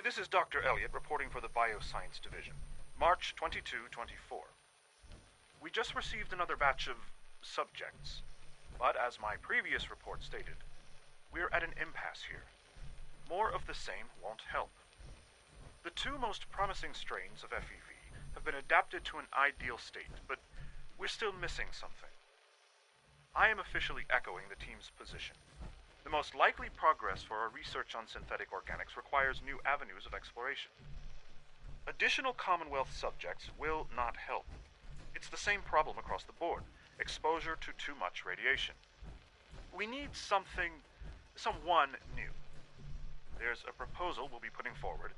This is Dr. Elliot reporting for the Bioscience Division, March 22-24. We just received another batch of subjects, but as my previous report stated, we're at an impasse here. More of the same won't help. The 2 most promising strains of FEV have been adapted to an ideal state, but we're still missing something. I am officially echoing the team's position. The most likely progress for our research on synthetic organics requires new avenues of exploration. Additional Commonwealth subjects will not help. It's the same problem across the board: exposure to too much radiation. We need someone new. There's a proposal we'll be putting forward.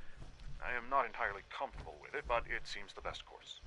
I am not entirely comfortable with it, but it seems the best course.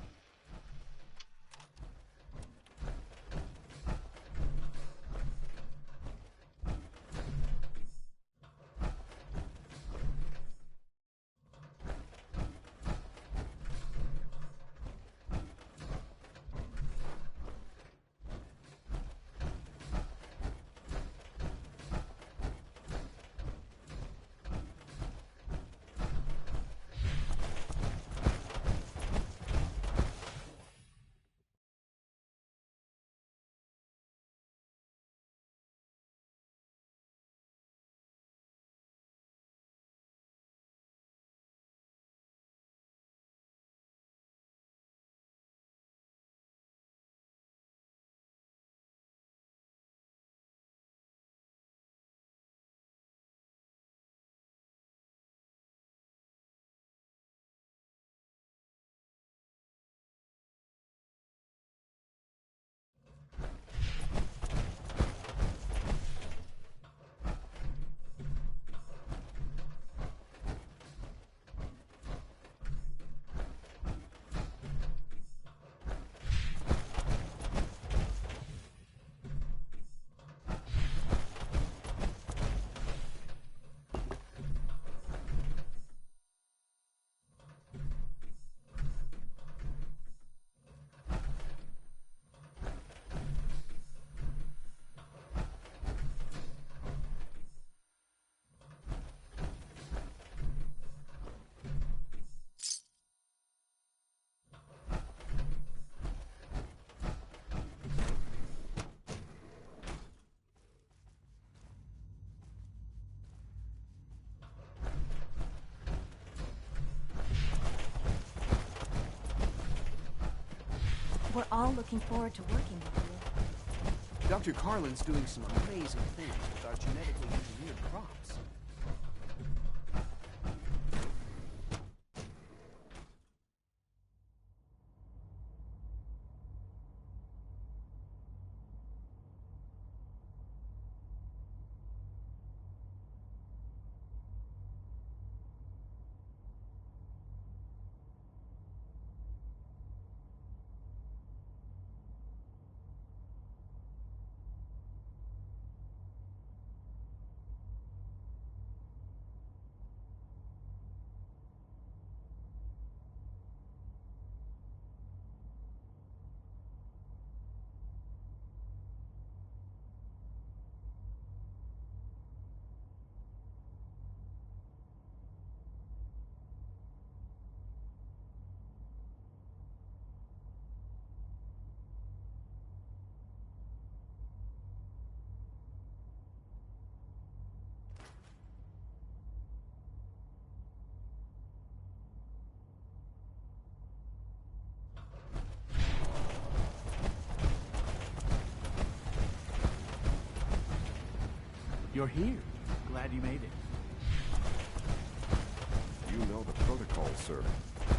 We're all looking forward to working with you. Dr. Carlin's doing some amazing things with our genetically engineered crops. You're here. Glad you made it. You know the protocol, sir.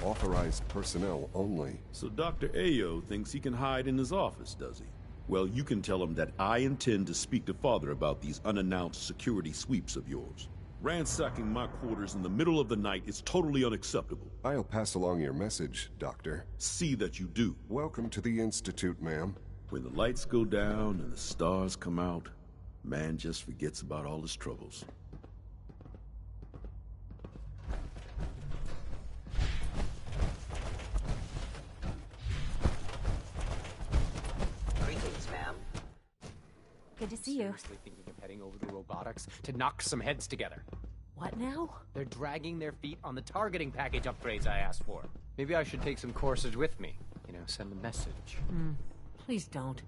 Authorized personnel only. So Dr. Ayo thinks he can hide in his office, does he? Well, you can tell him that I intend to speak to Father about these unannounced security sweeps of yours. Ransacking my quarters in the middle of the night is totally unacceptable. I'll pass along your message, Doctor. See that you do. Welcome to the Institute, ma'am. When the lights go down and the stars come out, man just forgets about all his troubles. Greetings, ma'am. Good to see you. Seriously thinking of heading over to robotics to knock some heads together. What now? They're dragging their feet on the targeting package upgrades I asked for. Maybe I should take some courses with me. You know, send a message. Please don't.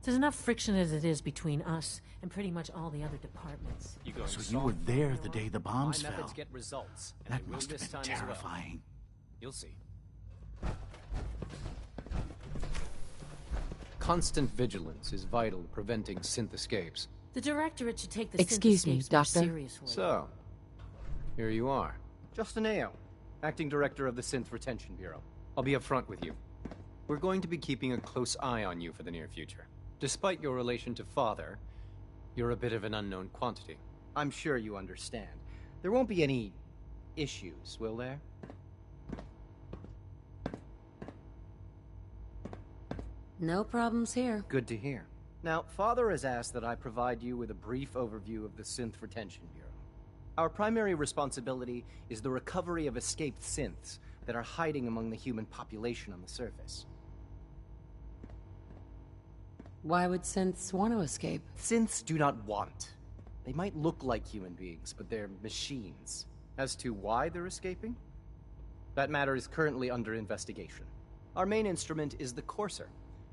There's enough friction as it is between us and pretty much all the other departments. So you were there the day the bombs My methods fell. get results. And That they will must have this been time as well. terrifying. You'll see. Constant vigilance is vital to preventing synth escapes. The Directorate should take the Excuse me, synth escapes more Doctor? seriously. So, here you are. Justin Ayo, Acting Director of the Synth Retention Bureau. I'll be upfront with you. We're going to be keeping a close eye on you for the near future. Despite your relation to Father, you're a bit of an unknown quantity. I'm sure you understand. There won't be any issues, will there? No problems here. Good to hear. Now, Father has asked that I provide you with a brief overview of the Synth Retention Bureau. Our primary responsibility is the recovery of escaped synths that are hiding among the human population on the surface. Why would synths want to escape? Synths do not want. They might look like human beings, but they're machines. As to why they're escaping? That matter is currently under investigation. Our main instrument is the Courser,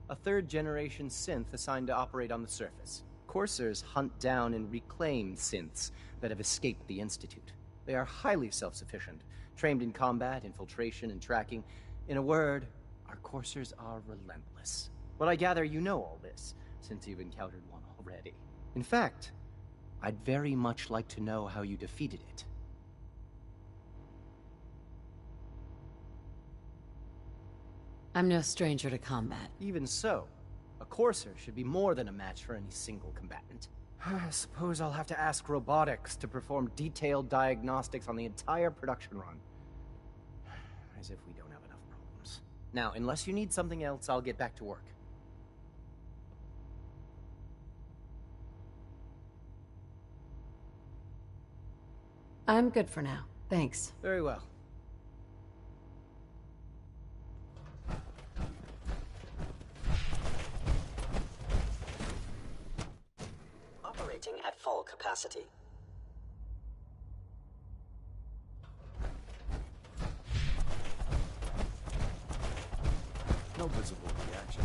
a third-generation synth assigned to operate on the surface. Coursers hunt down and reclaim synths that have escaped the Institute. They are highly self-sufficient, trained in combat, infiltration, and tracking. In a word, our Coursers are relentless. But I gather you know all this, since you've encountered one already. In fact, I'd very much like to know how you defeated it. I'm no stranger to combat. Even so, a Courser should be more than a match for any single combatant. I suppose I'll have to ask robotics to perform detailed diagnostics on the entire production run. As if we don't have enough problems. Now, unless you need something else, I'll get back to work. I'm good for now. Thanks. Very well. Operating at full capacity. No visible reaction.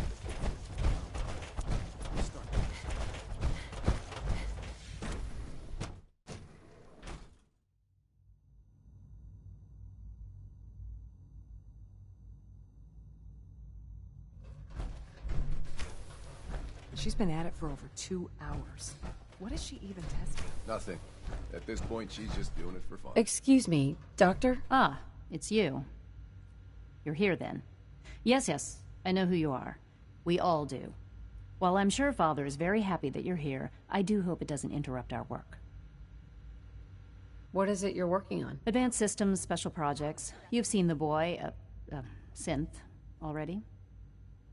She's been at it for over 2 hours. What is she even testing? Nothing. At this point, she's just doing it for fun. Excuse me, Doctor? Ah, it's you. You're here then. Yes, I know who you are. We all do. While I'm sure Father is very happy that you're here, I do hope it doesn't interrupt our work. What is it you're working on? Advanced Systems, Special Projects. You've seen the boy, Synth, already.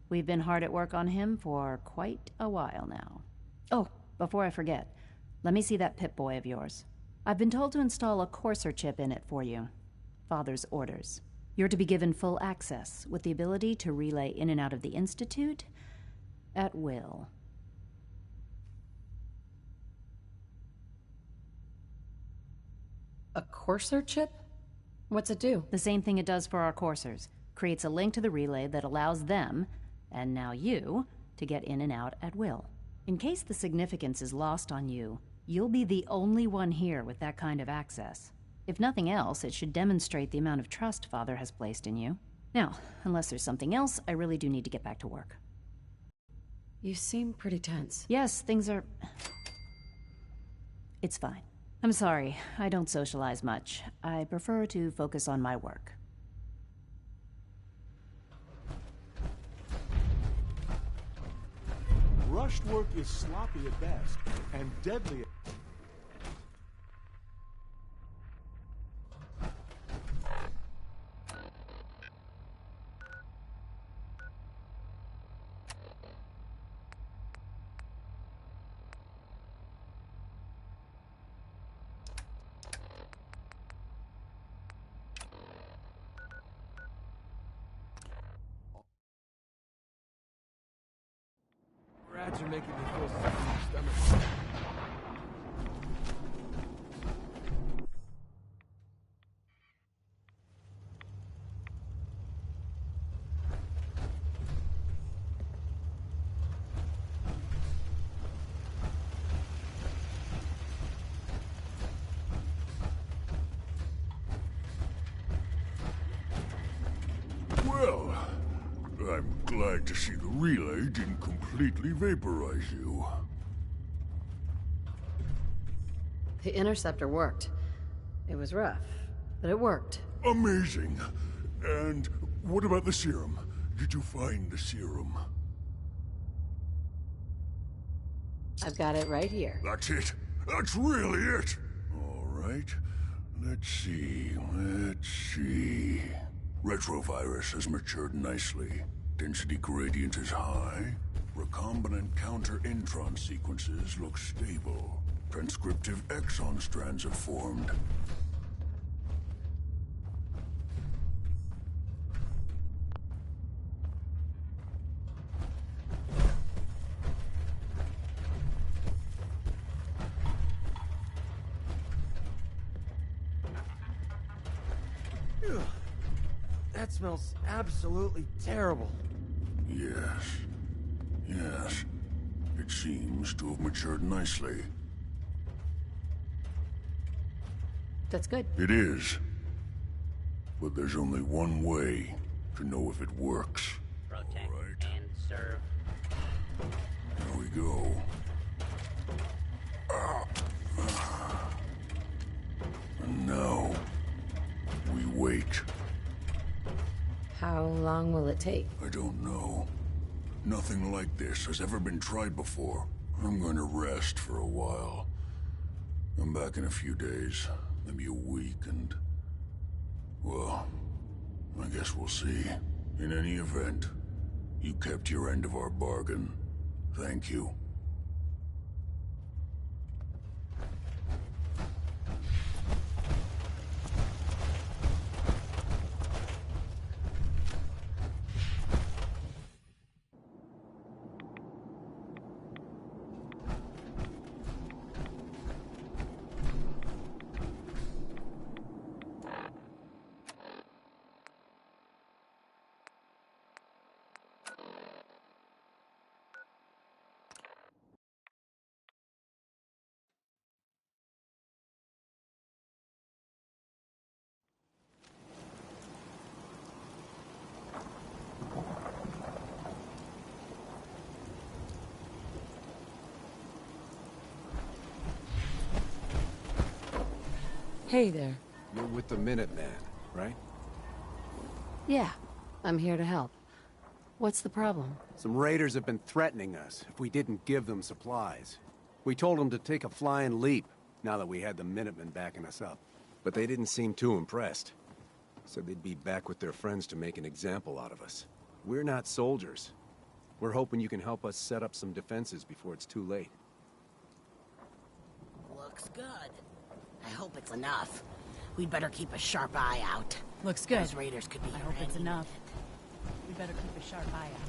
We've been hard at work on him for quite a while now. Oh, before I forget, let me see that Pip-Boy of yours. I've been told to install a Courser chip in it for you. Father's orders. You're to be given full access, with the ability to relay in and out of the Institute at will. A Courser chip? What's it do? The same thing it does for our coursers. Creates a link to the relay that allows them, and now you, to get in and out at will. In case the significance is lost on you, you'll be the only one here with that kind of access. If nothing else, it should demonstrate the amount of trust Father has placed in you. Now, unless there's something else, I really do need to get back to work. You seem pretty tense. Yes, things are... It's fine. I'm sorry, I don't socialize much. I prefer to focus on my work. Rushed work is sloppy at best, and deadly at... Rats are making me feel sick in my stomach. Well, I'm glad to see the relay didn't completely vaporize you. The interceptor worked. It was rough, but it worked. Amazing. And what about the serum? Did you find the serum? I've got it right here. That's it. That's really it. All right. Let's see. Retrovirus has matured nicely. Density gradient is high. Recombinant counter-intron sequences look stable. Transcriptive exon strands have formed. That smells absolutely terrible. Yes. It seems to have matured nicely. That's good. It is. But there's only one way to know if it works. Protect and serve. There we go. And now, we wait. How long will it take? I don't know. Nothing like this has ever been tried before. I'm going to rest for a while. I'm back in a few days, maybe a week, and... well, I guess we'll see. In any event, you kept your end of our bargain. Thank you. Hey there. You're with the Minuteman, right? Yeah, I'm here to help. What's the problem? Some raiders have been threatening us if we didn't give them supplies. We told them to take a flying leap, now that we had the Minutemen backing us up. But they didn't seem too impressed. Said they'd be back with their friends to make an example out of us. We're not soldiers. We're hoping you can help us set up some defenses before it's too late. Looks good. I hope it's enough. We'd better keep a sharp eye out. Looks good. Those raiders could be I hope it's enough. We better keep a sharp eye out.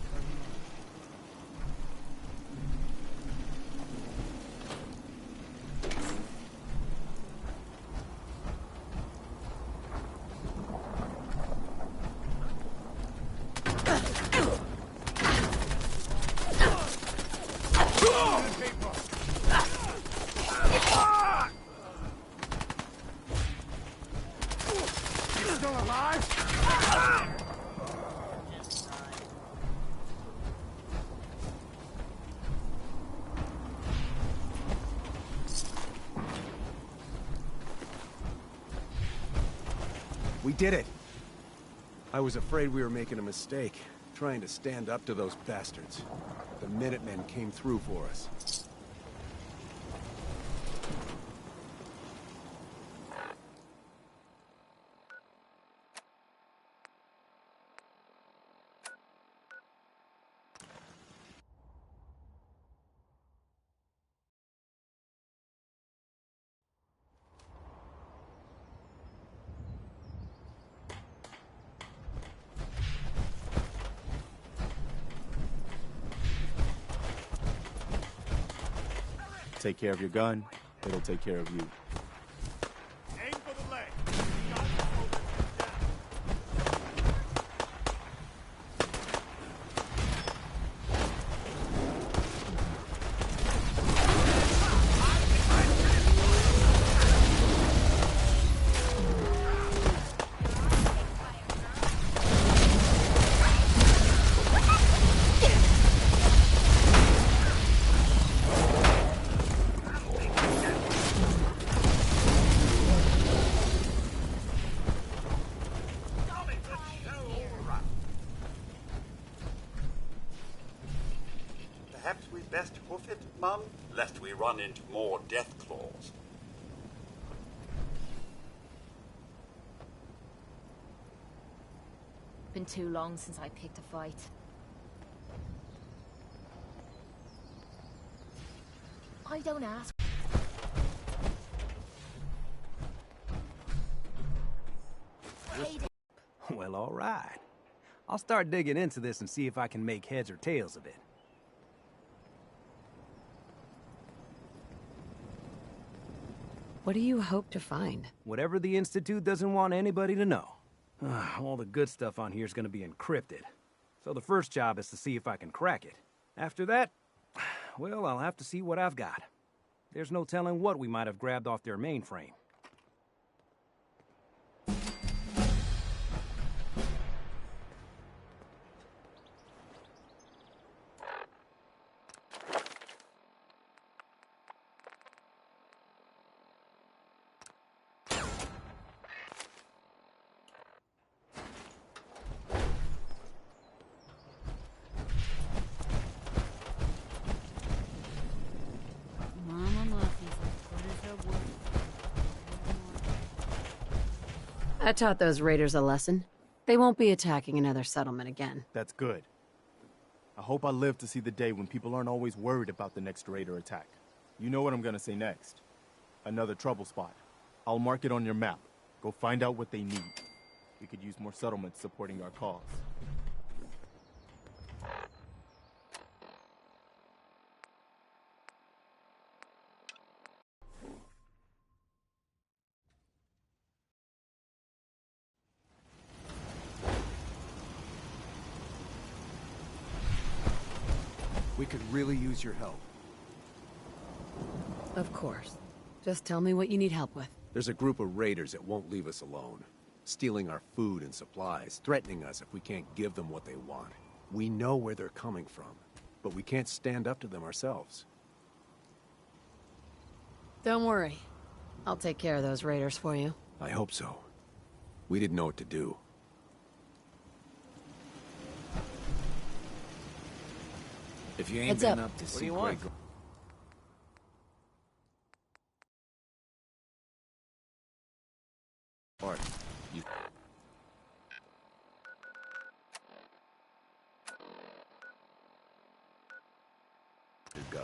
We did it! I was afraid we were making a mistake, trying to stand up to those bastards. The Minutemen came through for us. Take care of your gun, it'll take care of you. Aim for the leg. Perhaps we'd best hoof it, Mum, lest we run into more death claws. Been too long since I picked a fight. I don't ask. Well, all right. I'll start digging into this and see if I can make heads or tails of it. What do you hope to find? Whatever the Institute doesn't want anybody to know. All the good stuff on here is going to be encrypted. So the first job is to see if I can crack it. After that, well, I'll have to see what I've got. There's no telling what we might have grabbed off their mainframe. I taught those raiders a lesson. They won't be attacking another settlement again. That's good. I hope I live to see the day when people aren't always worried about the next raider attack. You know what I'm gonna say next. Another trouble spot. I'll mark it on your map. Go find out what they need. We could use more settlements supporting our cause. We could really use your help. Of course. Just tell me what you need help with. There's a group of raiders that won't leave us alone. Stealing our food and supplies, threatening us if we can't give them what they want. We know where they're coming from, but we can't stand up to them ourselves. Don't worry. I'll take care of those raiders for you. I hope so. We didn't know what to do. If you ain't Heads been up. up to What see do you Greg... want? Bart, you... To go.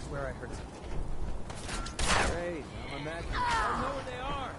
Swear I heard something. Great, I'm imagining. I don't know where they are.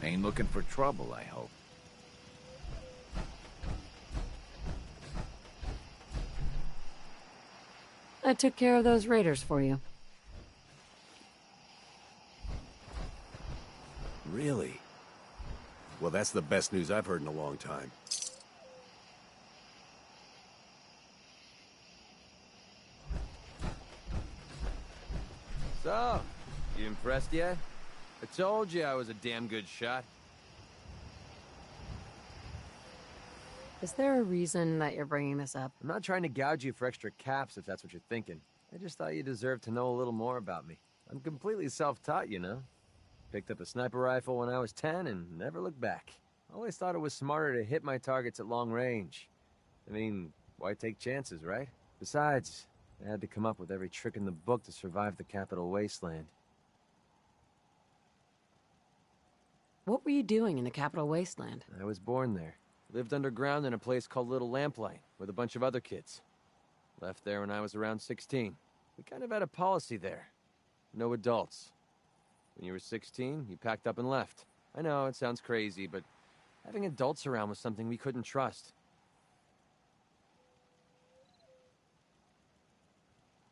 Ain't looking for trouble, I hope. I took care of those raiders for you. Really? Well, that's the best news I've heard in a long time. So, you impressed yet? I told you I was a damn good shot. Is there a reason that you're bringing this up? I'm not trying to gouge you for extra caps if that's what you're thinking. I just thought you deserved to know a little more about me. I'm completely self-taught, you know. Picked up a sniper rifle when I was 10 and never looked back. Always thought it was smarter to hit my targets at long range. I mean, why take chances, right? Besides, I had to come up with every trick in the book to survive the Capital Wasteland. What were you doing in the Capital Wasteland? I was born there. Lived underground in a place called Little Lamplight with a bunch of other kids. Left there when I was around 16. We kind of had a policy there. No adults. When you were 16, you packed up and left. I know, it sounds crazy, but having adults around was something we couldn't trust.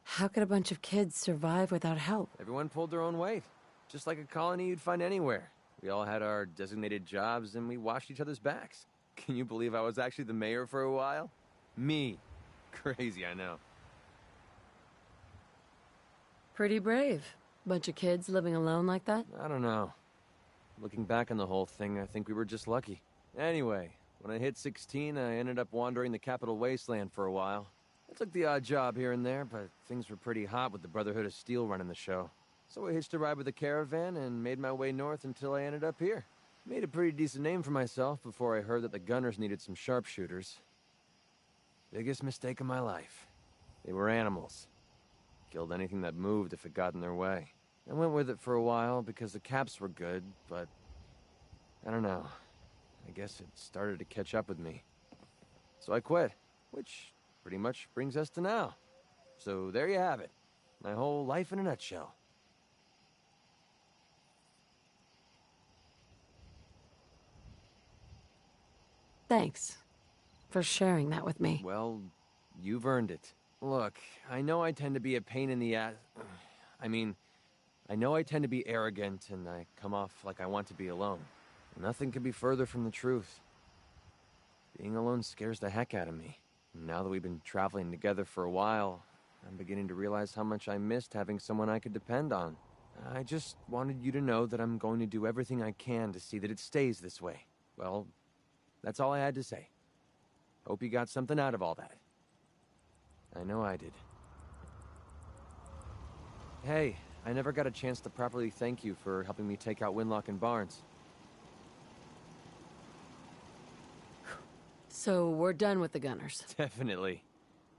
How could a bunch of kids survive without help? Everyone pulled their own weight. Just like a colony you'd find anywhere. We all had our designated jobs and we watched each other's backs. Can you believe I was actually the mayor for a while? Me. Crazy, I know. Pretty brave. Bunch of kids living alone like that? I don't know. Looking back on the whole thing, I think we were just lucky. Anyway, when I hit 16, I ended up wandering the Capital Wasteland for a while. I took the odd job here and there, but things were pretty hot with the Brotherhood of Steel running the show. So I hitched a ride with a caravan and made my way north until I ended up here. Made a pretty decent name for myself before I heard that the Gunners needed some sharpshooters. Biggest mistake of my life. They were animals. Killed anything that moved if it got in their way. I went with it for a while because the caps were good, but I don't know. I guess it started to catch up with me. So I quit, which pretty much brings us to now. So there you have it. My whole life in a nutshell. Thanks for sharing that with me. Well, you've earned it. Look, I know I tend to be a pain in the ass. I know I tend to be arrogant and I come off like I want to be alone. Nothing could be further from the truth. Being alone scares the heck out of me. Now that we've been traveling together for a while, I'm beginning to realize how much I missed having someone I could depend on. I just wanted you to know that I'm going to do everything I can to see that it stays this way. Well, that's all I had to say. Hope you got something out of all that. I know I did. Hey, I never got a chance to properly thank you for helping me take out Winlock and Barnes. So we're done with the Gunners. Definitely.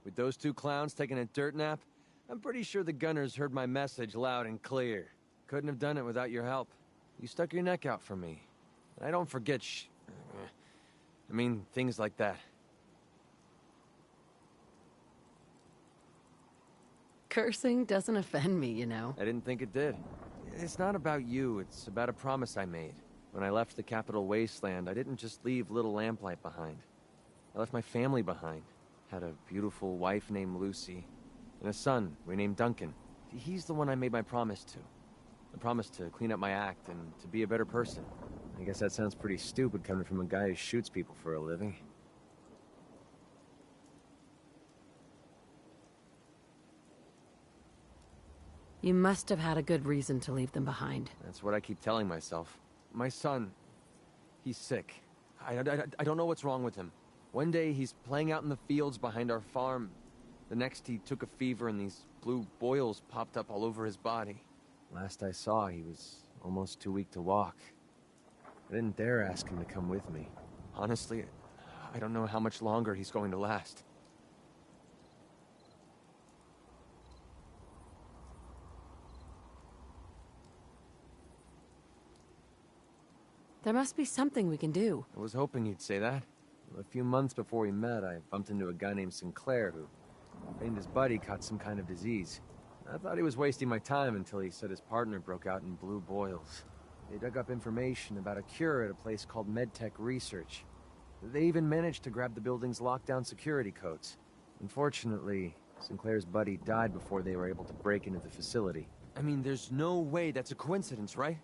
With those two clowns taking a dirt nap, I'm pretty sure the Gunners heard my message loud and clear. Couldn't have done it without your help. You stuck your neck out for me. And I don't forget things like that. Cursing doesn't offend me, you know. I didn't think it did. It's not about you, it's about a promise I made. When I left the Capital Wasteland, I didn't just leave Little Lamplight behind. I left my family behind. Had a beautiful wife named Lucy, and a son renamed Duncan. He's the one I made my promise to. I promised to clean up my act and to be a better person. I guess that sounds pretty stupid coming from a guy who shoots people for a living. You must have had a good reason to leave them behind. That's what I keep telling myself. My son, he's sick. I don't know what's wrong with him. One day he's playing out in the fields behind our farm. The next he took a fever and these blue boils popped up all over his body. Last I saw, he was almost too weak to walk. I didn't dare ask him to come with me. Honestly, I don't know how much longer he's going to last. There must be something we can do. I was hoping you'd say that. A few months before we met, I bumped into a guy named Sinclair who claimed his buddy caught some kind of disease. I thought he was wasting my time until he said his partner broke out in blue boils. They dug up information about a cure at a place called MedTech Research. They even managed to grab the building's lockdown security codes. Unfortunately, Sinclair's buddy died before they were able to break into the facility. I mean, there's no way that's a coincidence, right?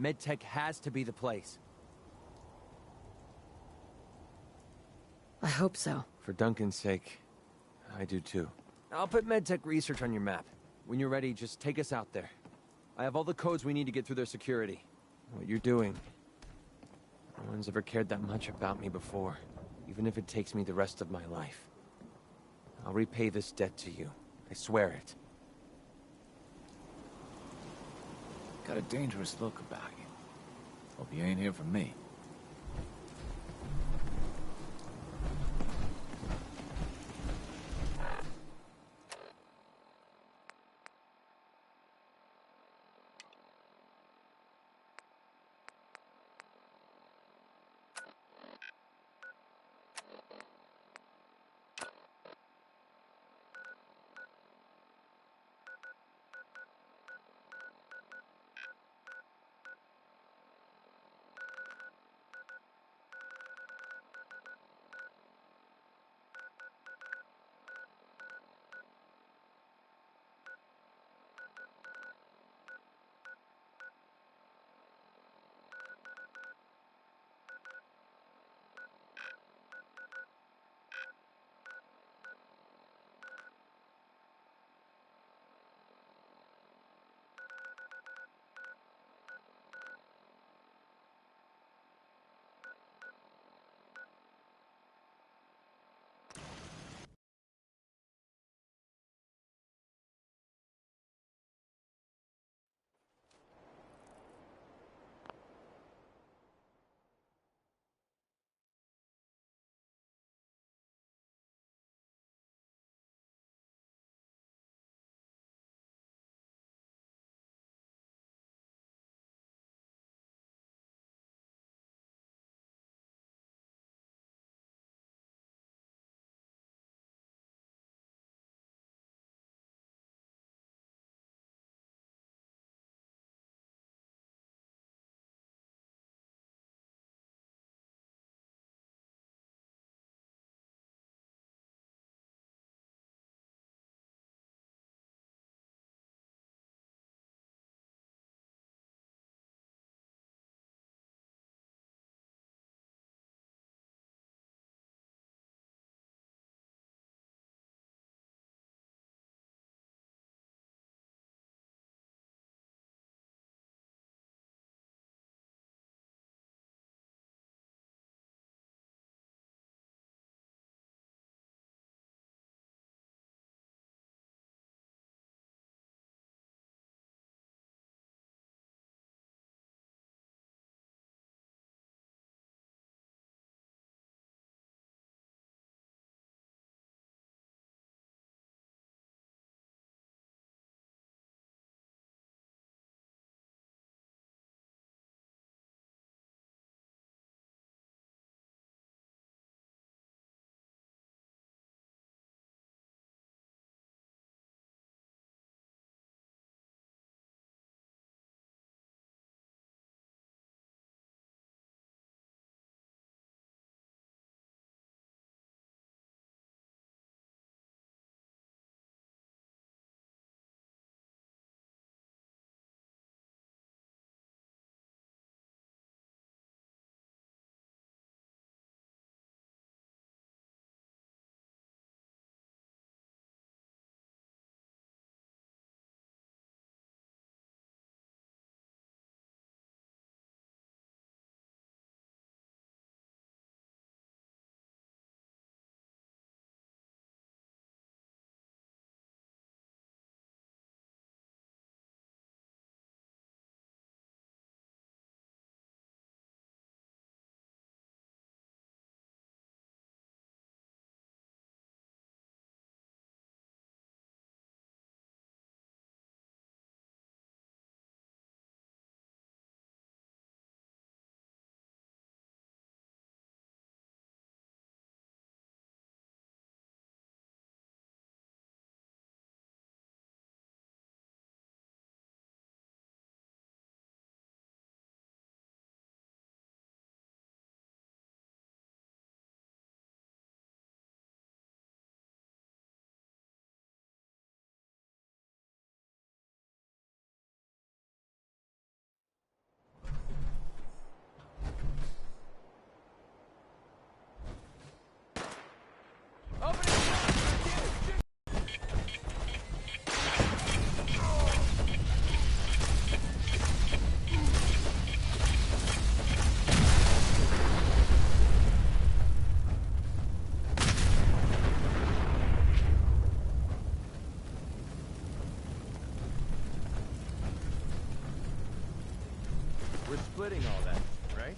MedTech has to be the place. I hope so. For Duncan's sake, I do too. I'll put MedTech research on your map. When you're ready, just take us out there. I have all the codes we need to get through their security. What you're doing, no one's ever cared that much about me before, even if it takes me the rest of my life. I'll repay this debt to you. I swear it. Got a dangerous look about you. Hope you ain't here for me. We're splitting all that, right?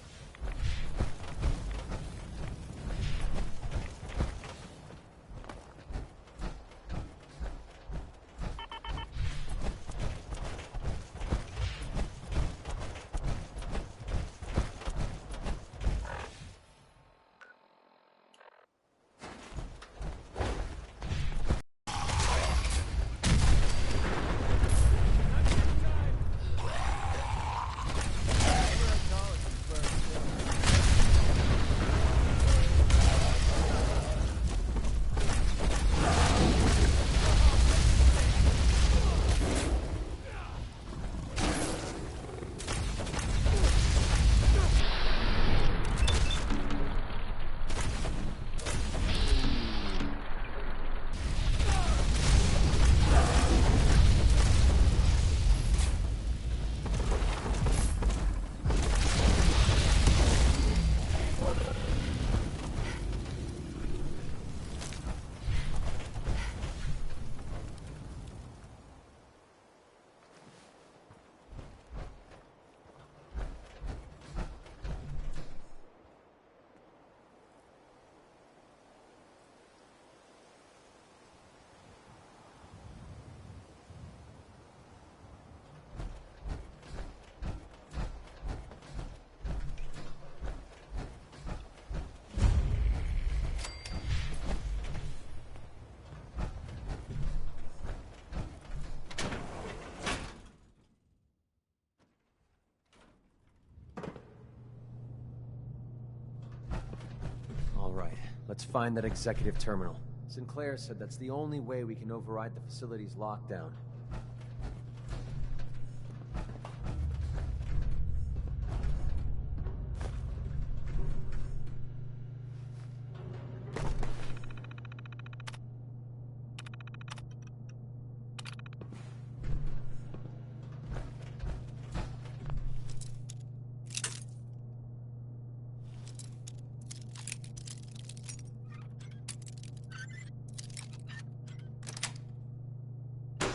All right, let's find that executive terminal. Sinclair said that's the only way we can override the facility's lockdown.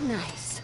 Nice.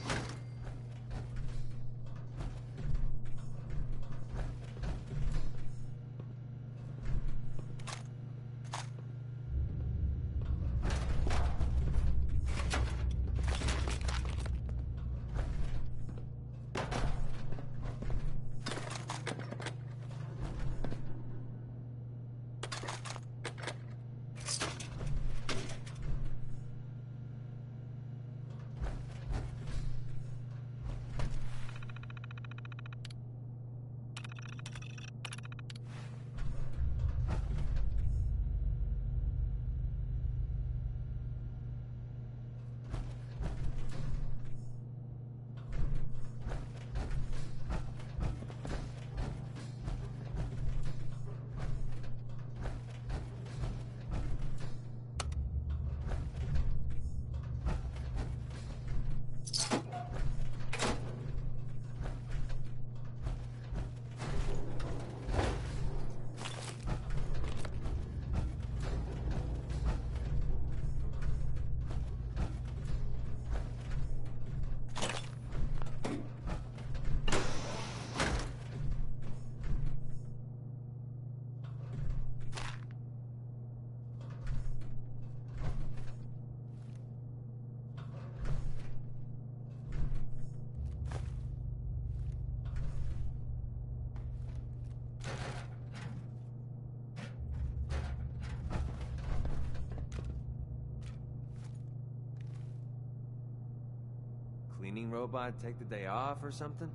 Cleaning robot take the day off or something?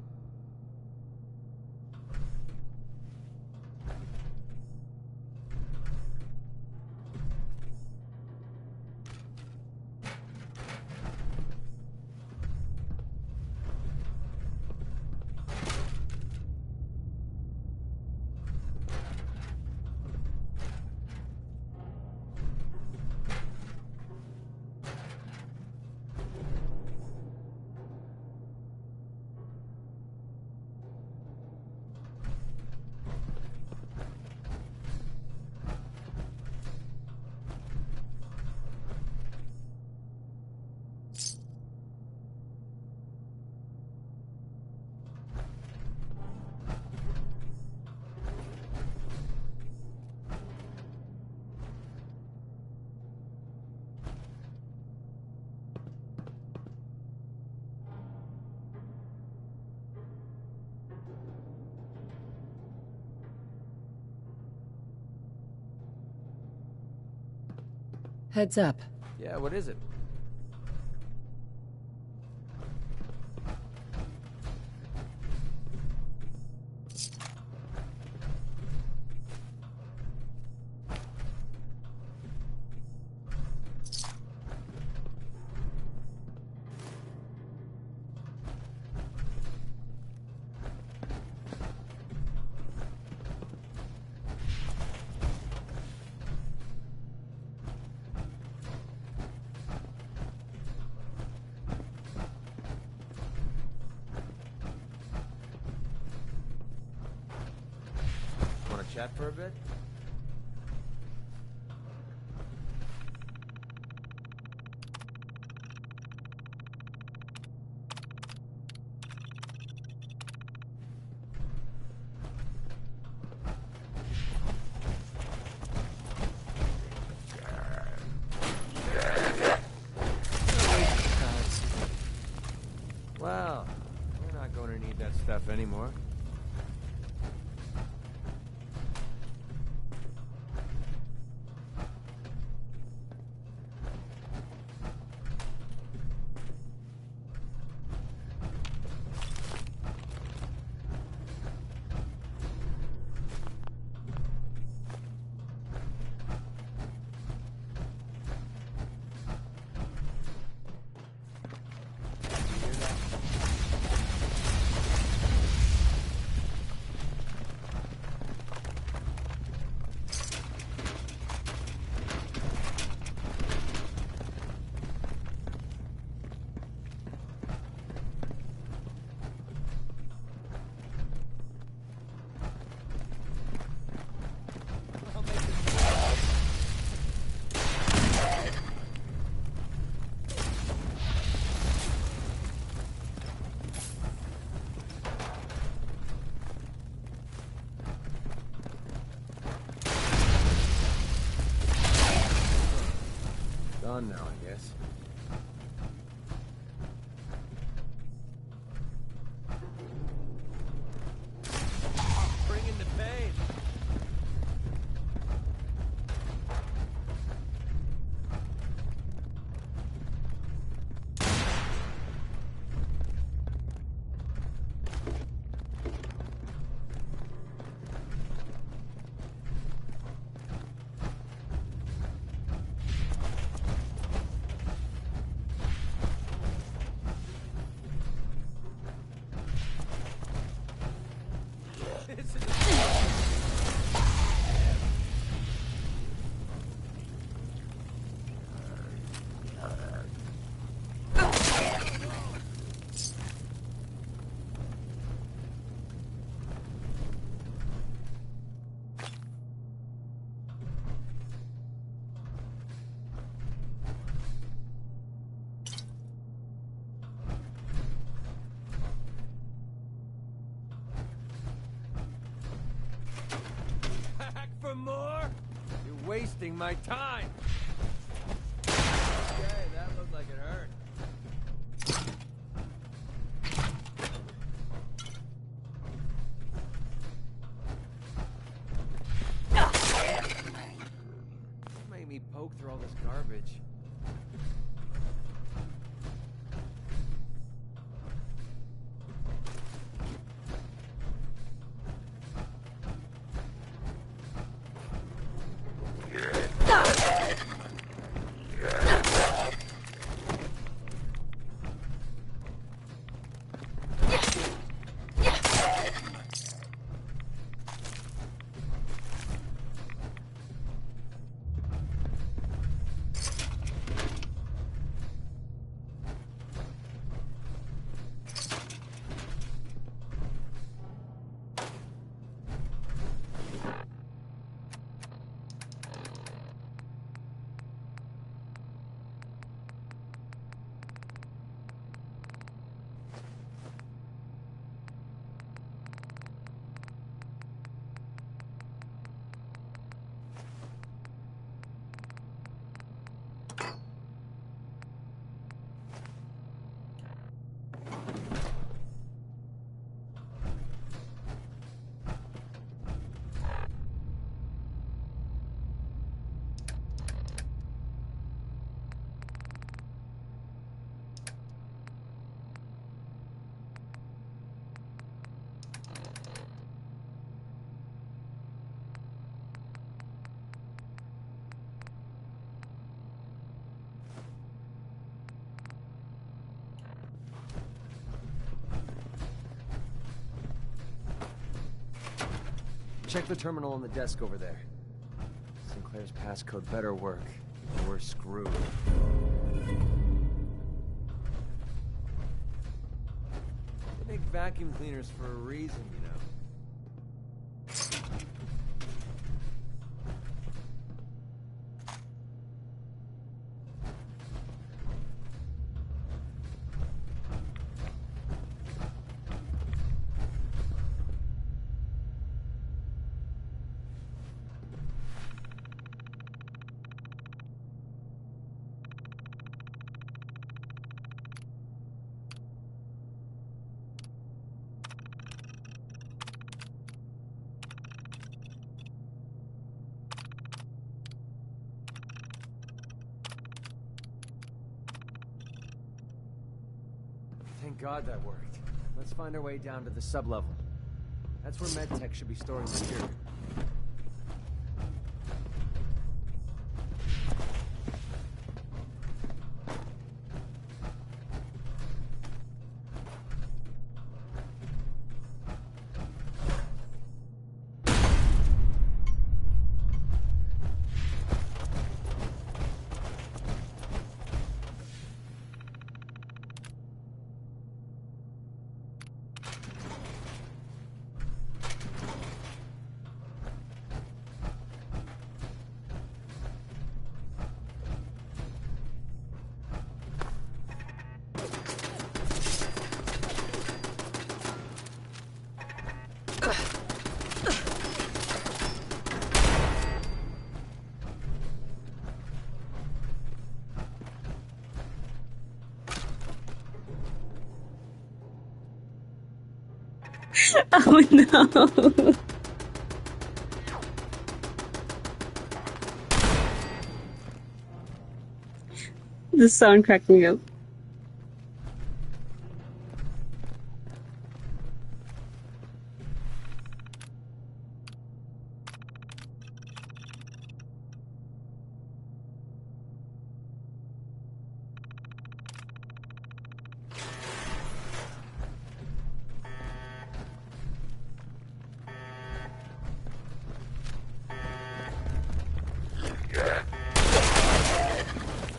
Heads up. Yeah, what is it? Chat for a bit? Well, we're not going to need that stuff anymore. Done now, I guess. Bring in the pain. For more? You're wasting my time. Okay, that looked like it hurt. What made me poke through all this garbage? check the terminal on the desk over there. Sinclair's passcode better work, or we're screwed. They make vacuum cleaners for a reason, you know. Thank God that worked. Let's find our way down to the sublevel. That's where MedTech should be storing material. Oh no. The sound cracked me up.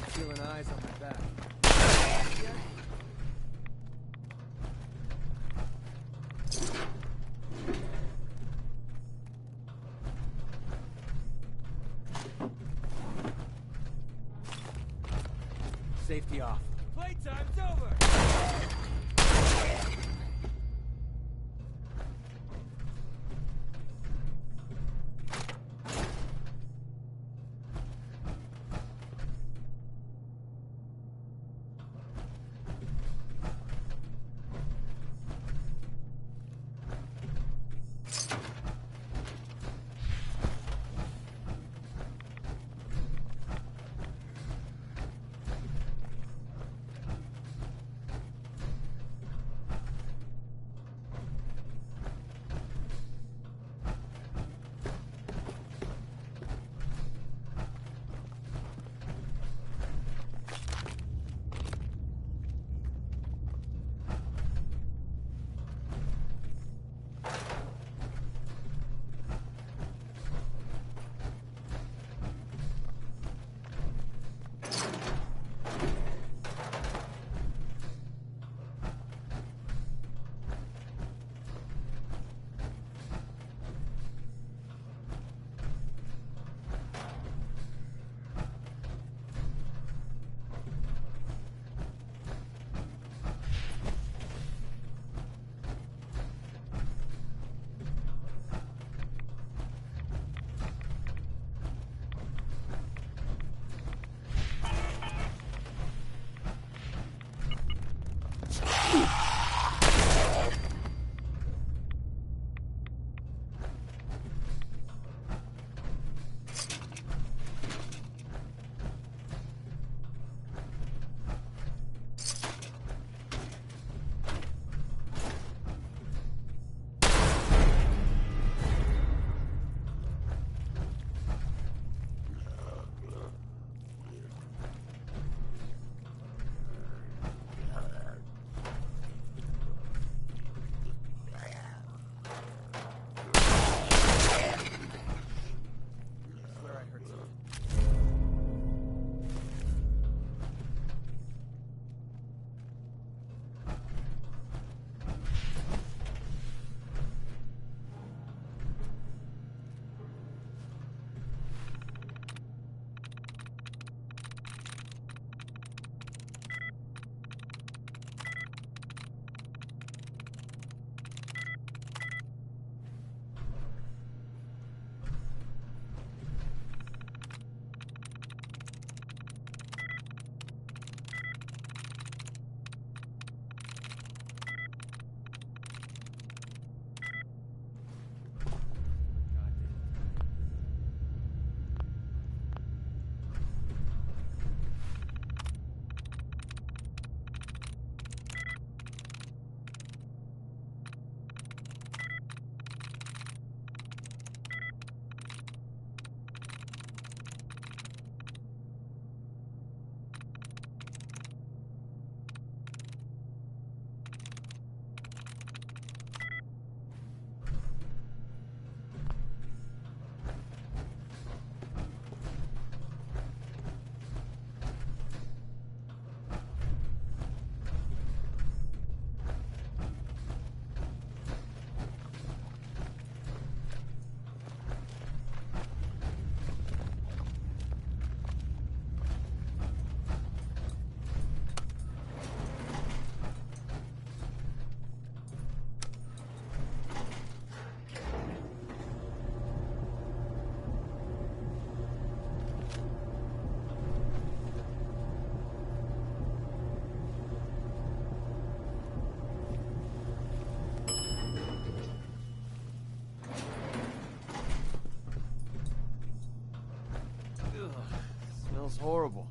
Feeling eyes on my back. Safety off. Playtime's over! is horrible.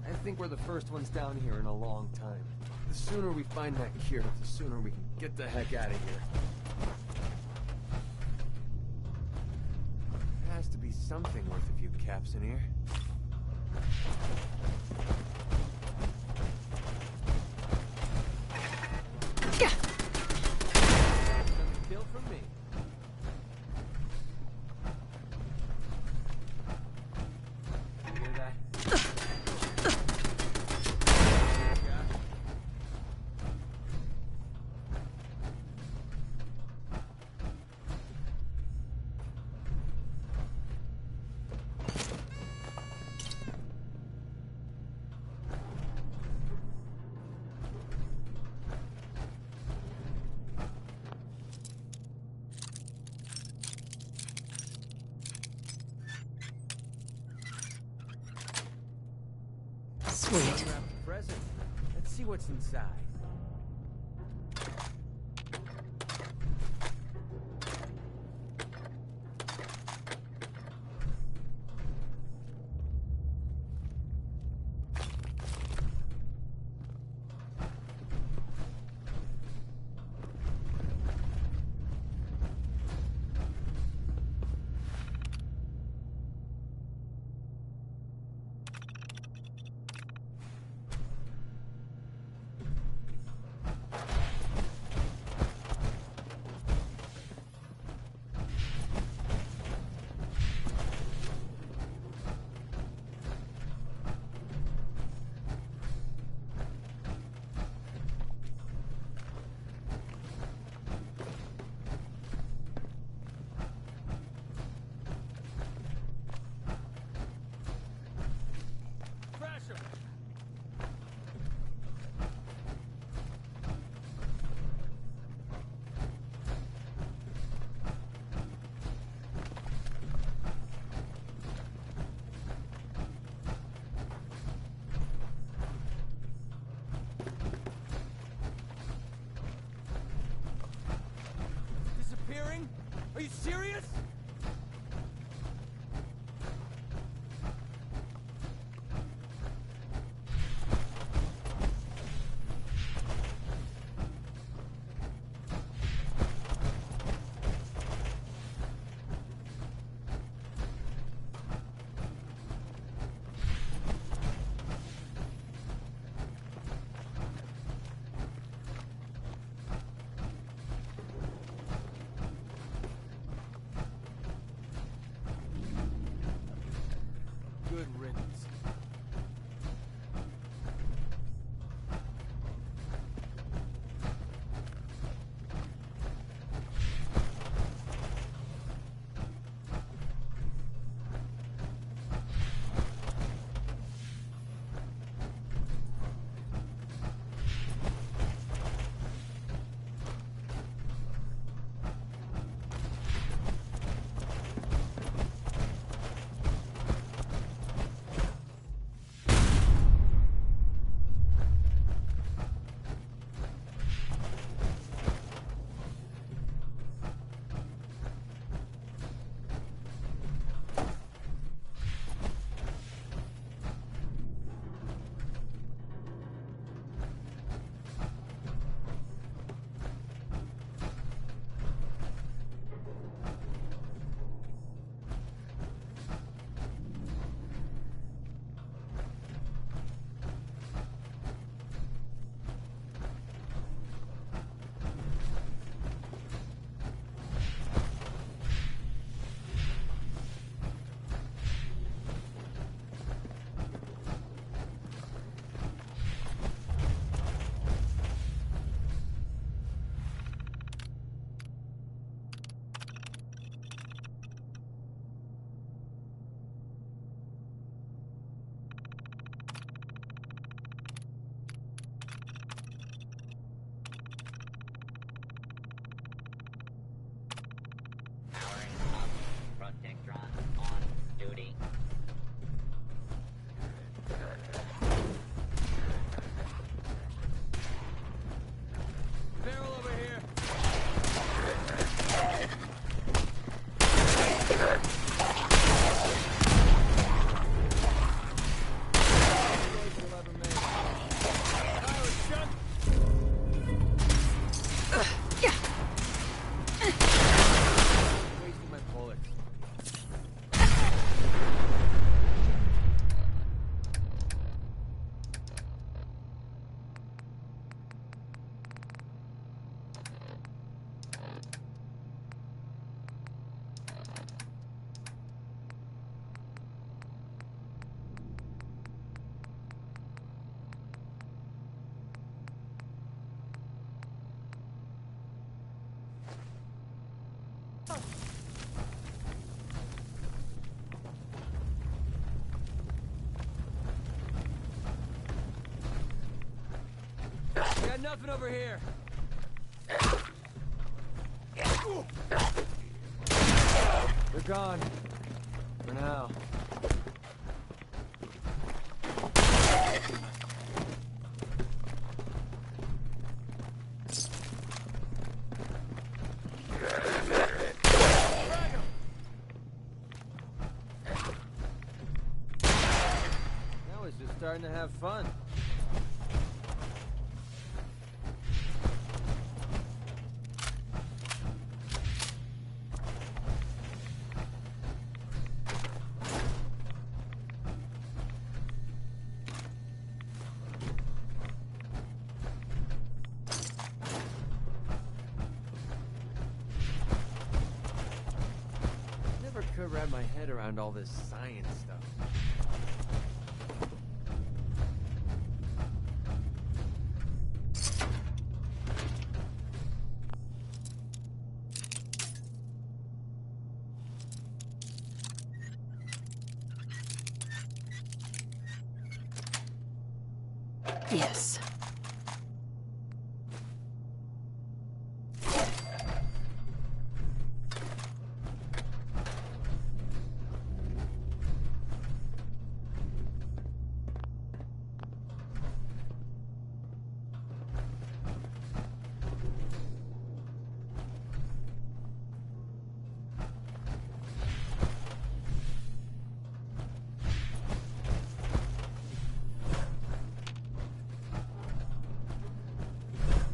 I think we're the first ones down here in a long time. The sooner we find that cure, the sooner we can get the heck out of here. There has to be something worth a few caps in here. Kill from me. You hear that? Sweet. Unwrapped present. Let's see what's inside. Disappearing? Are you serious? Got nothing over here. They're gone. For now. Now it's just starting to have fun. Never could wrap my head around all this science stuff. Yes.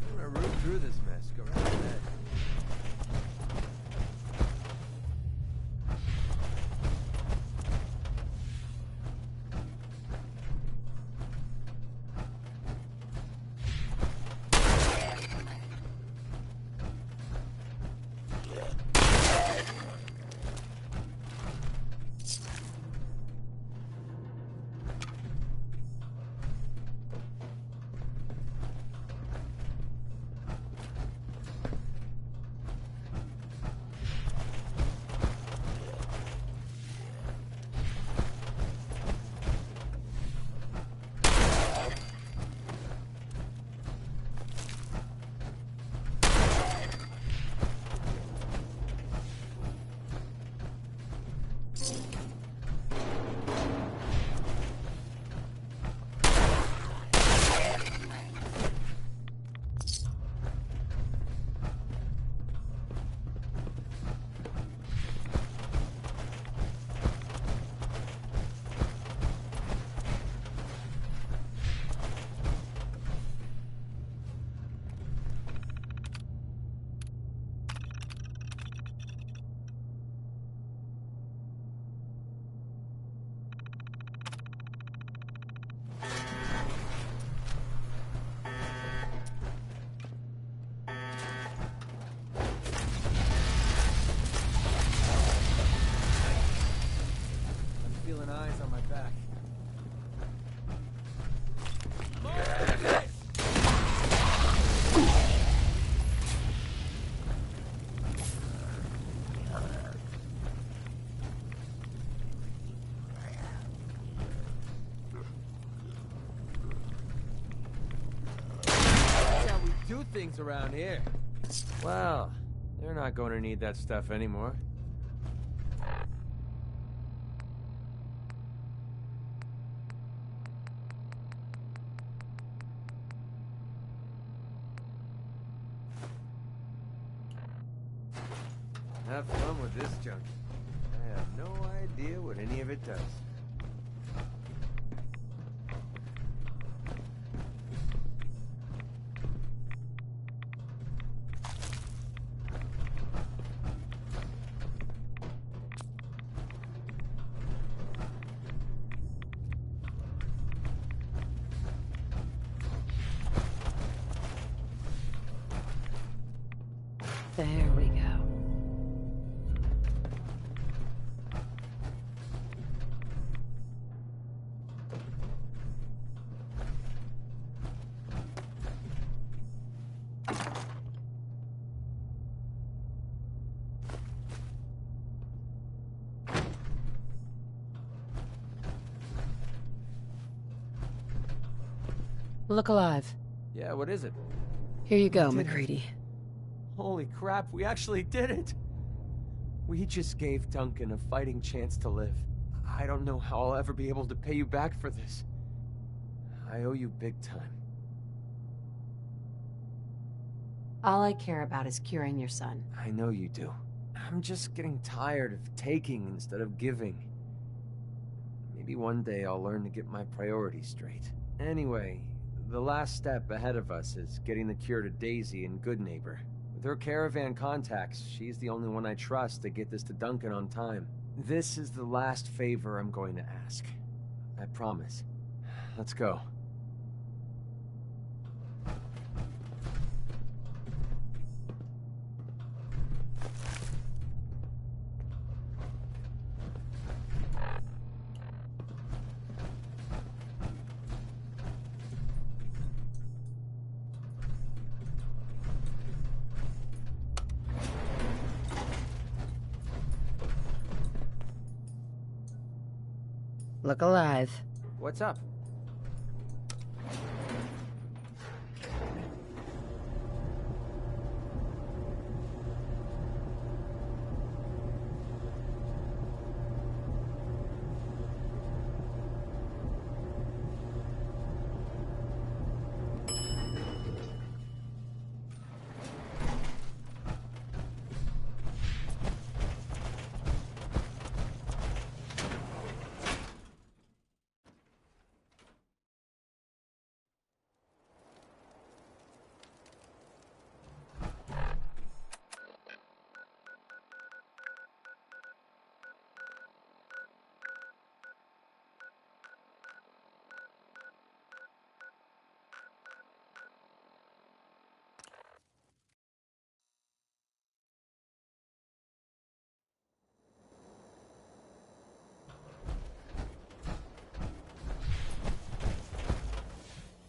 I'm gonna root through this mess. Go right ahead. I'm feeling eyes on my back. That's how we do things around here. Well, they're not going to need that stuff anymore. Have fun with this junk. I have no idea what any of it does. There we go. Look alive. Yeah, what is it? Here you go, We did it. MacReady. Holy crap, we actually did it! We just gave Duncan a fighting chance to live. I don't know how I'll ever be able to pay you back for this. I owe you big time. All I care about is curing your son. I know you do. I'm just getting tired of taking instead of giving. Maybe one day I'll learn to get my priorities straight. Anyway, the last step ahead of us is getting the cure to Daisy in Goodneighbor. With her caravan contacts, she's the only one I trust to get this to Duncan on time. This is the last favor I'm going to ask. I promise. Let's go. Look alive. What's up?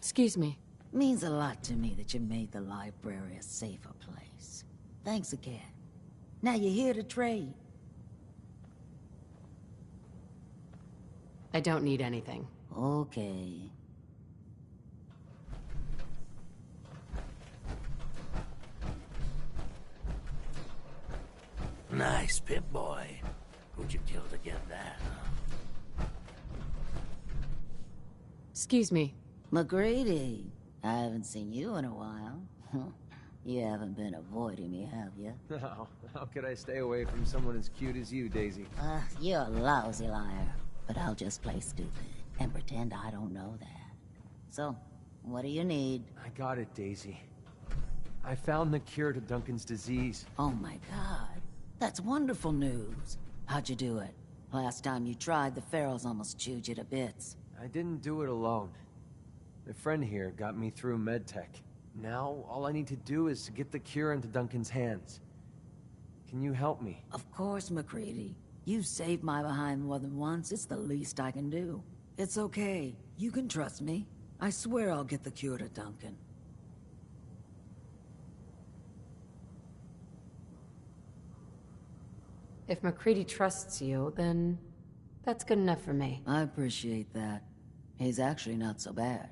Excuse me. Means a lot to me that you made the library a safer place. Thanks again. Now you're here to trade. I don't need anything. Okay. Nice, Pip-Boy. Who'd you kill to get that, huh? Excuse me. MacReady, I haven't seen you in a while. You haven't been avoiding me, have you? No, how could I stay away from someone as cute as you, Daisy? You're a lousy liar. But I'll just play stupid and pretend I don't know that. So, what do you need? I got it, Daisy. I found the cure to Duncan's disease. Oh my god. That's wonderful news. How'd you do it? Last time you tried, the Ferals almost chewed you to bits. I didn't do it alone. A friend here got me through MedTech. Now, all I need to do is to get the cure into Duncan's hands. Can you help me? Of course, MacReady. You've saved my behind more than once. It's the least I can do. It's okay. You can trust me. I swear I'll get the cure to Duncan. If MacReady trusts you, then that's good enough for me. I appreciate that. He's actually not so bad.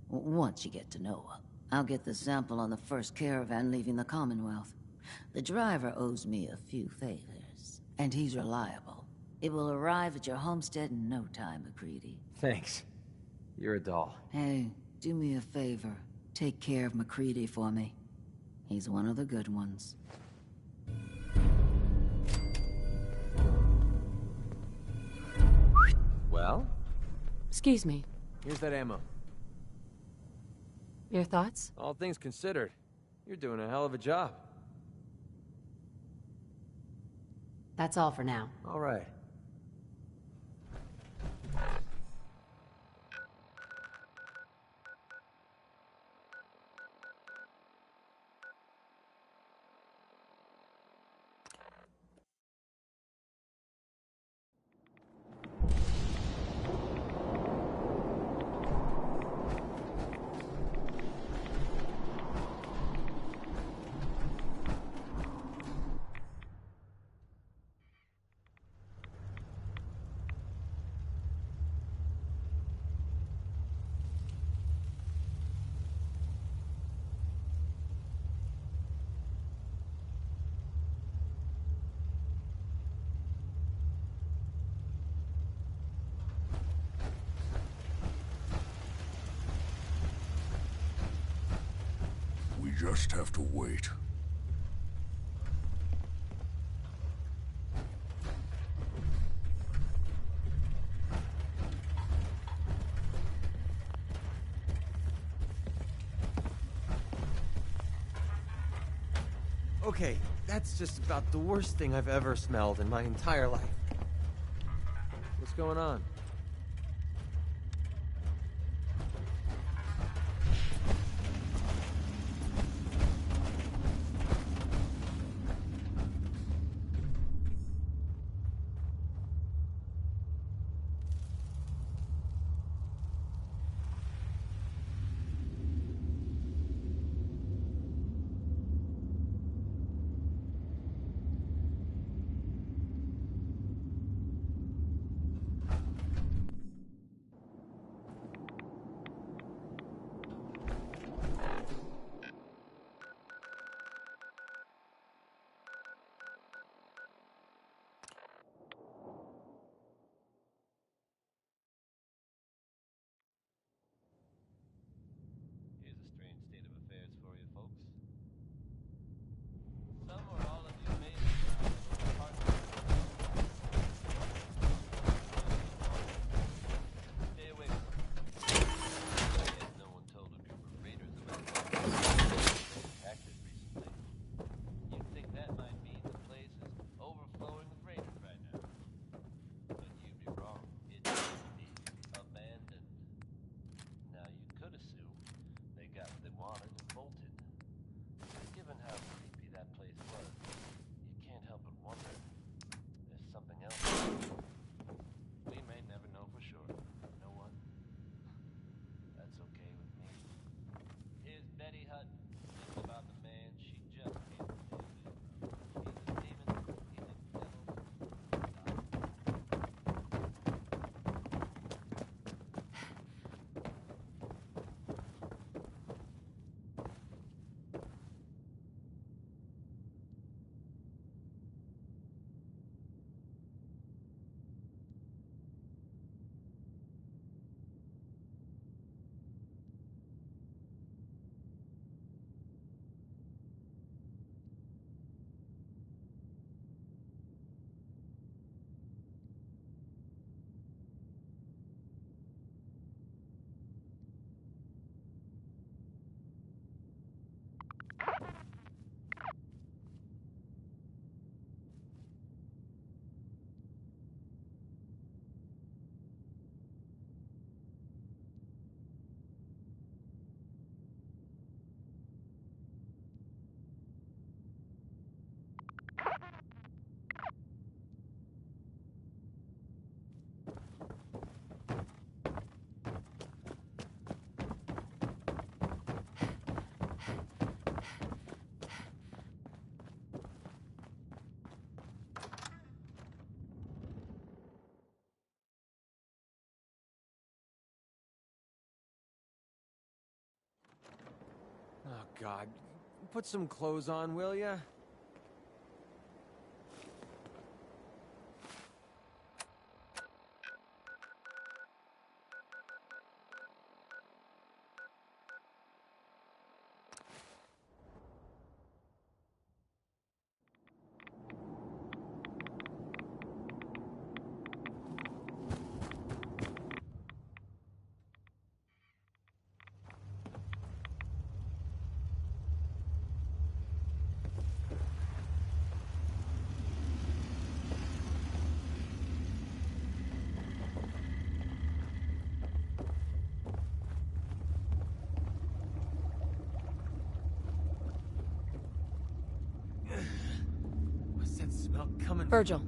Once you get to know him. I'll get the sample on the first caravan leaving the Commonwealth. The driver owes me a few favors, and he's reliable. It will arrive at your homestead in no time, MacReady. Thanks. You're a doll. Hey, do me a favor. Take care of MacReady for me. He's one of the good ones. Well? Excuse me. Here's that ammo. Your thoughts? All things considered, you're doing a hell of a job. That's all for now. All right. just have to wait. Okay, that's just about the worst thing I've ever smelled in my entire life. What's going on? Oh, God. Put some clothes on, will ya? What's that smell coming Virgil.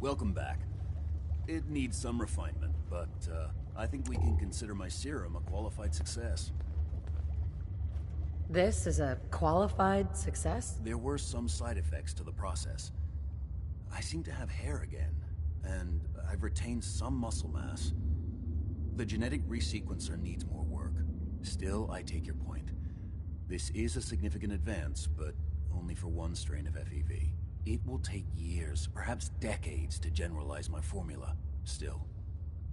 Welcome back. It needs some refinement, but I think we can consider my serum a qualified success. This is a qualified success? There were some side effects to the process. I seem to have hair again, and I've retained some muscle mass. The genetic resequencer needs more work. Still, I take your point. This is a significant advance, but only for one strain of FEV. It will take years, perhaps decades, to generalize my formula. Still,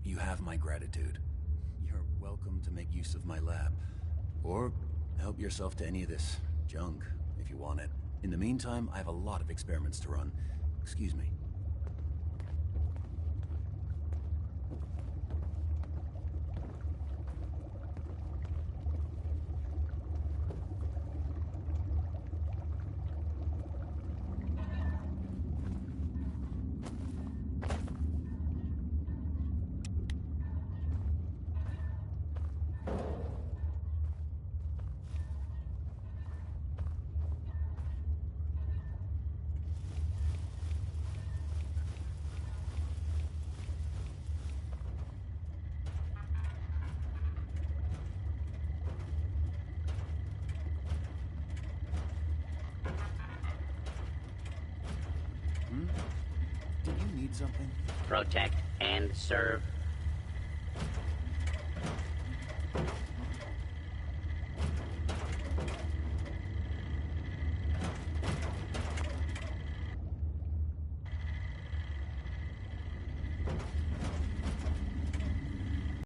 you have my gratitude. You're welcome to make use of my lab. Or help yourself to any of this junk, if you want it. In the meantime, I have a lot of experiments to run. Excuse me. Did you need something? Protect and serve